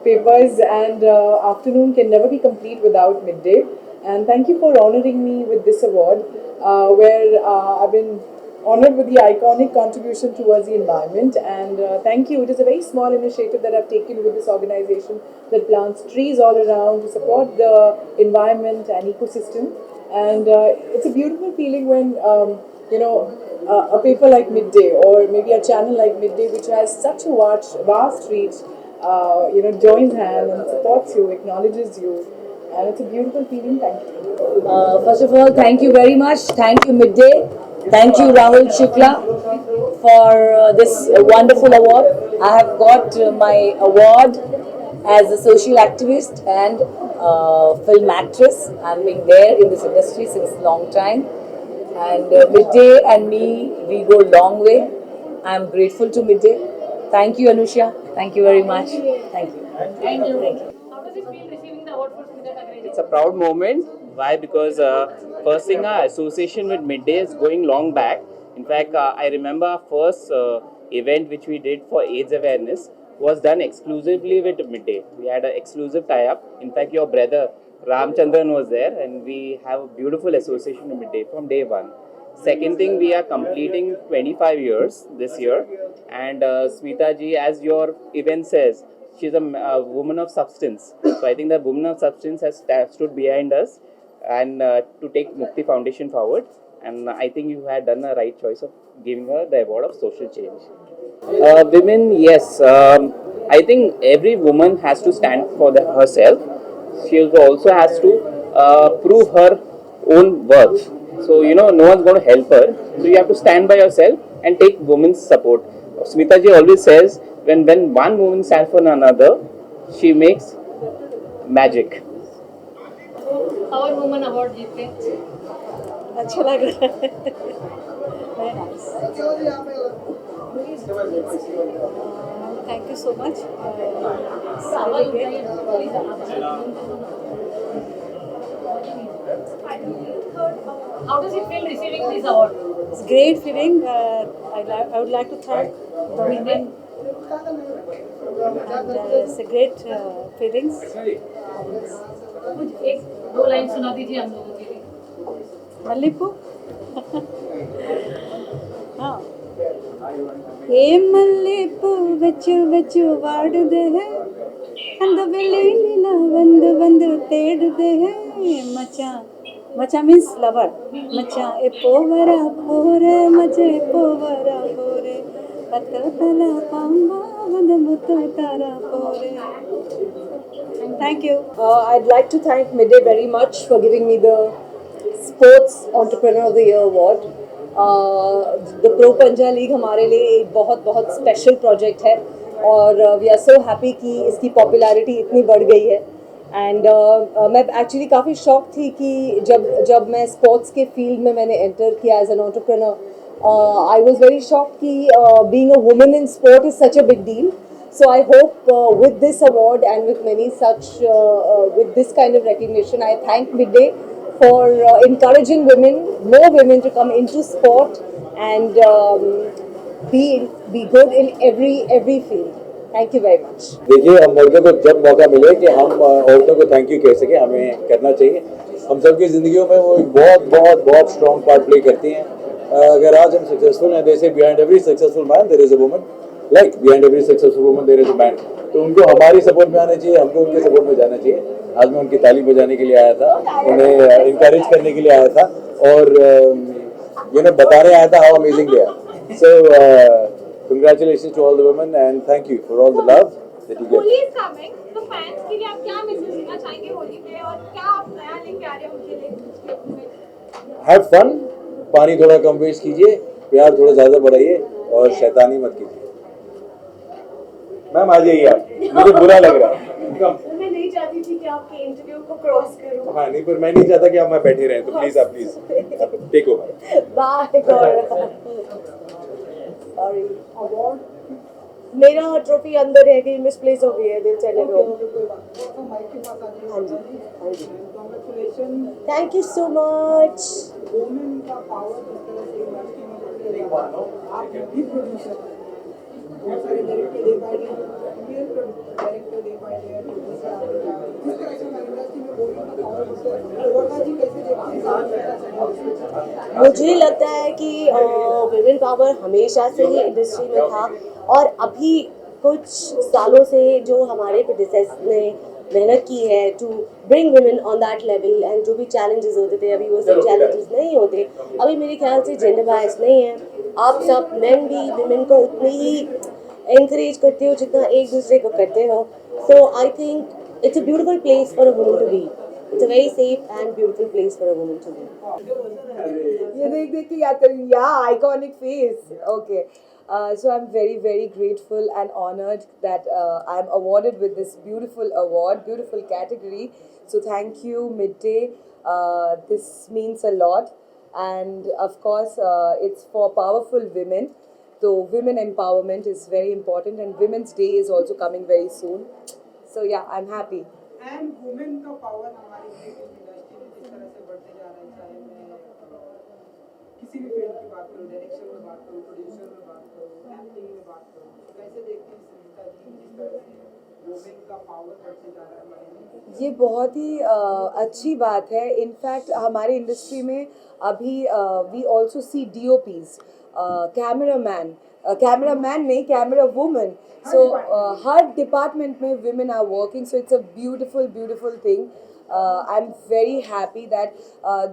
papers, and afternoon can never be complete without Midday. And thank you for honoring me with this award, where I've been honored with the iconic contribution towards the environment. And thank you. It is a very small initiative that I've taken with this organization that plants trees all around to support the environment and ecosystem. And it's a beautiful feeling when a paper like Midday, or maybe a channel like Midday, which has such a vast reach, joins hands and supports you, acknowledges you, and it's a beautiful feeling. Thank you. First of all, thank you very much. Thank you, Midday. Thank you, Rahul Shukla, for this wonderful award. I have got my award as a social activist and film actress. I've been there in this industry since a long time. And Midday and me, we go a long way. I'm grateful to Midday. Thank you, Anusha. Thank you very much. Thank you. Thank you. Thank you. How does it feel receiving the award for Smita Nagarajan? It's a proud moment. Why? Because first thing, our association with Midday is going long back. In fact, I remember our first event which we did for AIDS awareness was done exclusively with Midday. We had an exclusive tie-up. In fact, your brother Ramchandran was there, and we have a beautiful association with Midday from day one. Second thing, we are completing 25 years this year, and Smita ji, as your event says, she's a woman of substance. So I think that woman of substance has stood behind us and to take Mukti Foundation forward. And I think you had done a right choice of giving her the award of social change. Women, yes. I think every woman has to stand for herself. She also has to prove her own worth. So, no one's going to help her. So you have to stand by yourself and take women's support. Smita ji always says, when one woman stands for another, she makes magic. Power Woman Award जीते. अच्छा लग रहा है. Very nice. Thank you so much. How does it feel receiving this award? It's great feeling. I would like to thank the women. And it's a great feelings. कुछ एक दो line सुना दीजिए हम लोगों के लिए. मल्लिपू. हाँ. ఏ మల్లెపూ వెచ్చు వెచ్చు వాడుದೆ ಅಂದ ಬೆಳ್ಳಿನ ಒಂದು ಒಂದು ತೇಡುದೆ ಮಚಾ ಮೀನ್ಸ್ ಲವರ್ ಮಚಾ ಎ ಪೋವರ ಪೋರೆ ಮಚೆ ಪೋವರ ಪೋರೆ ಪತ್ತಲ ಪಾಂಬ ಒಂದು ಮುತ್ತು ತರ ಪೋರೆ. Thank you. I'd like to thank Midday very much for giving me the Sports Entrepreneur of the Year award. The Pro Panja League हमारे लिए एक बहुत बहुत स्पेशल प्रोजेक्ट है और वी आर सो हैप्पी कि इसकी पॉपुलैरिटी इतनी बढ़ गई है. एंड मैं एक्चुअली काफ़ी शॉक थी कि जब मैं स्पोर्ट्स के फील्ड में मैंने एंटर किया as an entrepreneur. I was very shock कि being a woman in sport is such a big deal. So I hope with this award and with many such, with this kind of recognition, I thank Midday for encouraging more women to come into sport and be good in every field. Thank you very much. देखिए, हम औरतों को जब मौका मिले कि हम औरतों को थैंक यू कह सके, हमें करना चाहिए. हम सबकी ज़िंदगियों में वो एक बहुत स्ट्रॉन्ग पार्ट प्ले करती हैं. अगर आज हम सक्सेसफुल हैं, जैसे behind every successful man there is a woman, like behind every successful woman there is a man. तो उनको हमारी सपोर्ट में आना चाहिए, हमको उनके सपोर्ट में जाना चाहिए. आज मैं उनकी ताली बजाने के लिए आया था, उन्हें इंकरेज करने के लिए आया था और बताने आया था how amazing they are. So congratulations to all the women and thank you for all the love that you get. Holi is coming, तो फैंस के लिए आप क्या मैसेज देना चाहेंगे होली पे और क्या आप नया लेके आ रहे हैं उनके लिए? Have fun, पानी थोड़ा कम वेस्ट कीजिए, प्यार थोड़ा ज़्यादा बढ़ाइए और शैतानी मत कीजिए. मैम आ जाइए आप, मुझे बुरा लग रहा है. मैं नहीं चाहती थी कि आपके इंटरव्यू को क्रॉस करूं. हाँ नहीं, पर मैं नहीं चाहता कि आप वहाँ बैठे रहें, तो please take over. Bye. Sorry. Award मेरा ट्रॉफी अंदर है कि मिसप्लेस हो गई है, दिल चले गए. Thank you so much. कैसे मुझे लगता है कि विमेन पावर हमेशा से ही इंडस्ट्री में था और अभी कुछ सालों से जो हमारे प्रेडिसेसर्स ने मेहनत की है to bring women on that level and जो भी चैलेंजेस होते थे अभी वो सब चैलेंजेस नहीं होते। अभी मेरे ख्याल से जेंडर बायस नहीं है, आप सब मेन भी वुमेन को उतनी ही encourage करते हो जितना एक दूसरे को करते हो। So I think it's a beautiful place for a woman to be. It's a very safe and beautiful place for a woman to be. ये देख के याद करूँ, yeah, iconic face. Okay. So I'm very, very grateful and honored that I'm awarded with this beautiful award, beautiful category. So thank you, Midday. This means a lot. And of course, it's for powerful women. So women empowerment is very important, and Women's Day is also coming very soon. So yeah, I'm happy. And women का power हमारी film industry में जिस तरह से बढ़ते जा रहा है, चाहे मैं किसी भी फील्ड की बात करूँ, डायरेक्शन में बात करूँ, प्रोड्यूसर में बात करूँ, एक्टिंग में बात करूँ, कैसे देखते हैं सुनीता जी जिस तरह से वुमेन का पावर बढ़ते जा रहा है हमारे में? ये बहुत ही अच्छी बात है। इनफैक्ट हमारे इंडस्ट्री में अभी we also see DOPs, cameraman नहीं, कैमरा वुमन। सो हर डिपार्टमेंट में women are working, so it's a beautiful thing. I am very happy that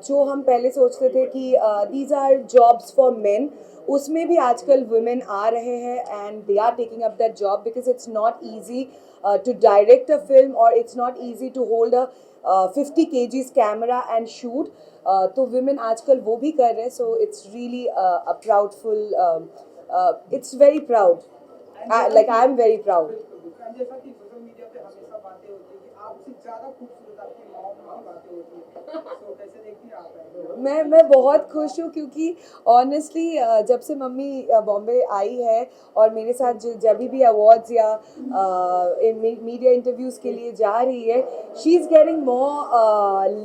जो हम पहले सोचते थे कि these are jobs for men, उसमें भी आजकल वुमेन आ रहे हैं and they are taking up that job because it's not easy to direct a film और it's not easy to hold a 50 kgs camera and shoot. तो women आजकल वो भी कर रहे हैं, so it's really a proudful, it's very proud, like I am very proud. जैसा कि सोशल मीडिया पे हमेशा बातें होती है कि आपसे ज़्यादा खूबसूरत आपकी माँ की बातें होती है, तो कैसे देखती हैं आप? मैं बहुत खुश हूँ क्योंकि ऑनेस्टली जब से मम्मी बॉम्बे आई है और मेरे साथ जब भी अवार्ड्स या मीडिया इंटरव्यूज़ के लिए जा रही है, she is getting more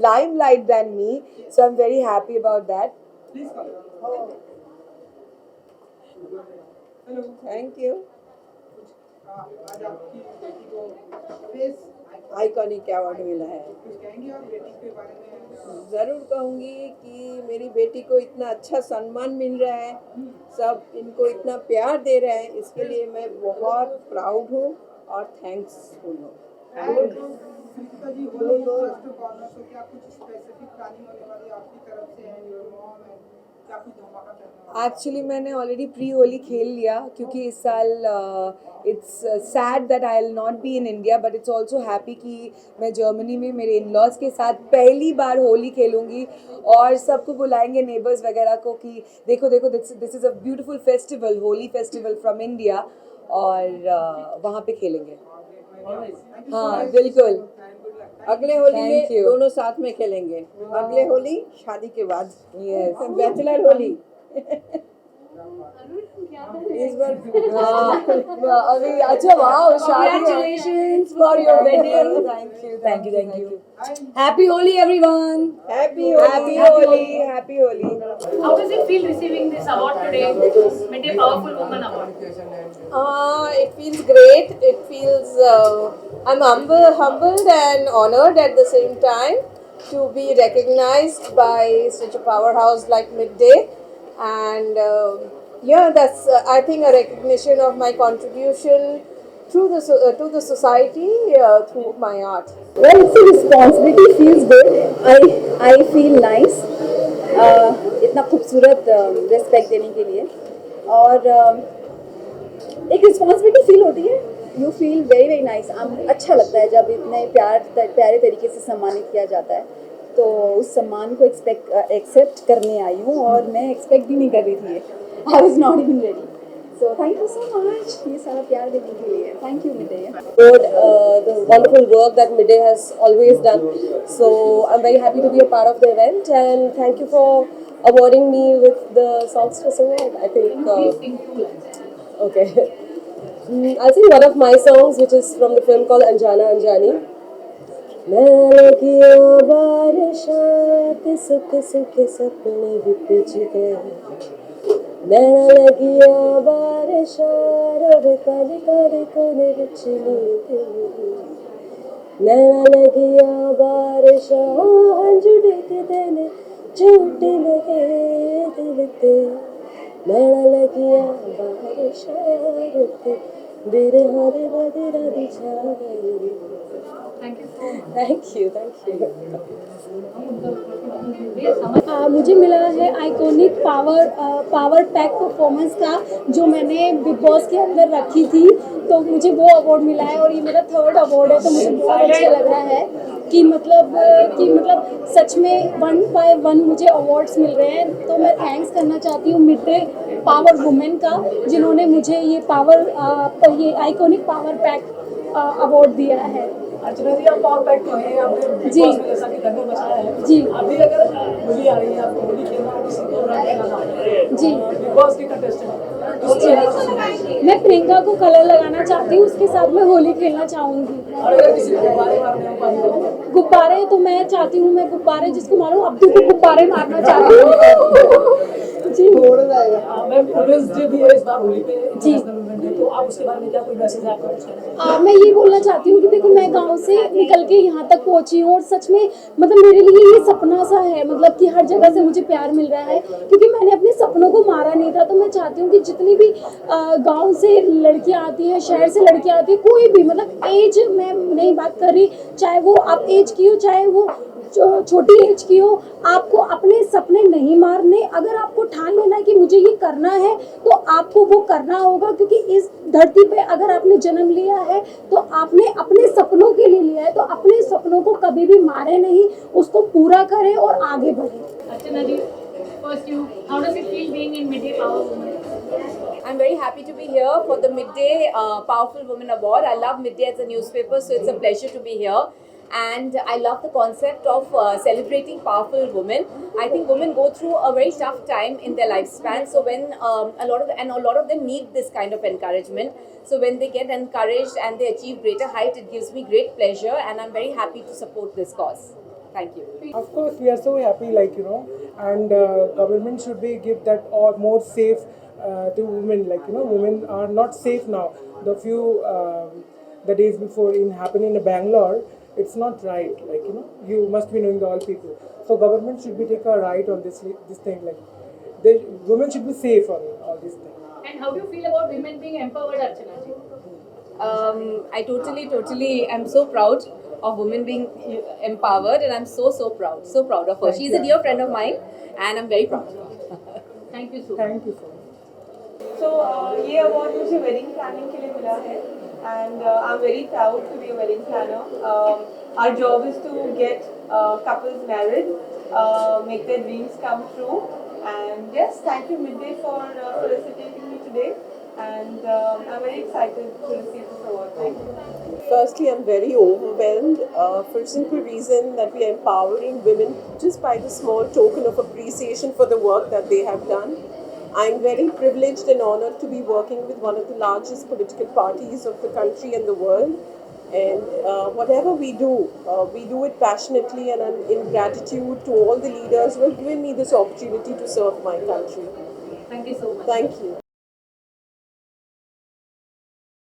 limelight than me, so I am very happy about that. Thank you. आज आपकी बेटी को फेस आइकॉनिक अवार्ड मिला है। कुछ कहेंगी आप बेटी के बारे में? ज़रूर कहूँगी कि मेरी बेटी को इतना अच्छा सम्मान मिल रहा है, सब इनको इतना प्यार दे रहे हैं, इसके लिए मैं बहुत प्राउड हूँ और थैंक्सफुल हूँ। सुनीता जी, होली जस्ट कॉर्नर, तो क्या कुछ स्पेसिफिक प्लानिंग होने वाली आपकी तरफ से है, योर मॉम है, क्या कुछ धमाका करने वाला? एक्चुअली मैंने ऑलरेडी प्री होली खेल लिया क्योंकि इस साल it's sad that I will not be in India, but it's also happy कि मैं जर्मनी में मेरे इन-लॉज के साथ पहली बार होली खेलूँगी और सबको बुलाएंगे, नेबर्स वगैरह को, कि देखो देखो this is a beautiful festival, Holi festival from India, और वहाँ पे खेलेंगे। हाँ बिल्कुल, अगले होली में दोनों साथ में खेलेंगे। अगले होली शादी के बाद, यस, बैचलर होली। इस बार अभी अच्छा, wow, Congratulations for your wedding. Thank you. Happy Holi everyone. Happy Holi. How does it feel receiving this award today, Midday Powerful Woman Award? It feels great. It feels I'm humbled and honored at the same time to be recognized by such a powerhouse like Midday, and that's I think a recognition of my contribution through to the society through my art. Well, it's a responsibility, feels good. I feel nice. इतना खूबसूरत respect देने के लिए, और एक responsibility feel होती है। You feel very very nice. अच्छा लगता है जब इतने प्यारे तरीके से सम्मानित किया जाता है, तो उस सम्मान को एक्सेप्ट करने आई हूँ, और मैं एक्सपेक्ट भी नहीं कर रही थी, I was not even ready. So thank you so much ये सारा प्यार देने के लिए। Thank you Midday. The wonderful work that Midday has always done. So I'm very happy to be a part of the event, and thank you for awarding me with the Songstress Award. I think. Okay. I'll sing one of my songs, which is from the film called Anjana Anjani. मैं लगिया बारिशात सुख सुख सपने विपज गए, नैना लगिया बारिशा रब कद कद कोने विच नींद, नैना लगिया बारिश हंझू डिगदे ने झूठ लगे दिल ते नैना लगिया बारिश ते बिरहा दे बदरा दी छा गई थैंक यू मुझे मिला है आइकॉनिक पावर पैक परफॉर्मेंस का जो मैंने बिग बॉस के अंदर रखी थी, तो मुझे वो अवार्ड मिला है और ये मेरा 3rd अवार्ड है, तो मुझे बहुत अच्छा लग रहा है कि मतलब सच में 1 by 1 मुझे अवार्ड्स मिल रहे हैं। तो मैं थैंक्स करना चाहती हूँ मिड डे पावर वुमेन का, जिन्होंने मुझे ये ये आइकॉनिक पावर पैक अवार्ड दिया है। अर्चना जी, आप पावर पैक तो हैं, आपने जी। बिग बॉस में जैसा कि दंगल मचाया है जी। अभी अगर होली आ रही है, आपको होली खेलना है, किसी प्रोग्राम में जाना है, जी। बिग बॉस के कंटेस्टेंट मैं प्रियंका को कलर लगाना चाहती हूँ, उसके साथ मैं होली खेलना चाहूँगी। और अगर किसी को गुब्बारे मारने हो पानी गुब्बारे तो मैं चाहती हूँ, मैं गुब्बारे जिसको मारूँ, अब्दू को गुब्बारे मारना चाहती हूँ। जी मैम, वुमेन्स डे भी है इस बार होली पे, जी। नेशनल वुमेन डे, तो आप उसके बारे में क्या कोई मैसेज है आपका? मैं ये बोलना चाहती हूँ कि देखो मैं गांव से निकल के यहाँ तक पहुँची हूँ और सच में मतलब मेरे लिए ये सपना सा है, मतलब कि हर जगह से मुझे प्यार मिल रहा है क्योंकि मैंने अपने सपनों को मारा नहीं था। तो मैं चाहती हूँ कि जितनी भी गांव से लड़कियाँ आती हैं, शहर से लड़कियाँ आती हैं, कोई भी मतलब एज में नहीं बात कर रही, चाहे वो आप एज की हो चाहे वो छोटी एज की हो, आपको अपने सपने नहीं मारने। अगर आपको ठान लेना है कि मुझे ये करना है तो आपको वो करना होगा, क्योंकि इस धरती पे अगर आपने जन्म लिया है तो आपने अपने सपनों के लिए लिया है, तो अपने सपनों को कभी भी मारे नहीं, उसको पूरा करें और आगे बढ़े। Archana ji, first how does it feel being in Midday Power Women? I'm very happy to be here for the Midday Powerful Women Award. I love Midday as a newspaper, so it's a pleasure to be here. And I love the concept of celebrating powerful women. I think women go through a very tough time in their lifespan. So when a lot of them need this kind of encouragement. So when they get encouraged and they achieve greater height, it gives me great pleasure, and I'm very happy to support this cause. Thank you. Of course, we are so happy, and government should be give that or more safe to women. Women are not safe now. The days before happened in Bangalore, it's not right. You must be knowing all people. So government should be take a right on this thing. Women should be safe on all these things. And how do you feel about women being empowered, Archana ji? I totally am so proud of women being empowered, and I'm so proud of her. She's a dear friend of mine, and I'm very proud. Thank you so much. Thank you so much. So ये award मुझे wedding planning के लिए मिला है, and I'm very proud to be a wedding planner. Our job is to get couples married, make their dreams come true, and yes, thank you Midday for felicitating me today, and I'm very excited to receive this award. Thank you. Firstly, I'm very overwhelmed for the simple reason that we are empowering women just by the small token of appreciation for the work that they have done. I'm very privileged and honored to be working with one of the largest political parties of the country and the world. And whatever we do it passionately, and I'm in gratitude to all the leaders who have given me this opportunity to serve my country. Thank you so much. Thank you.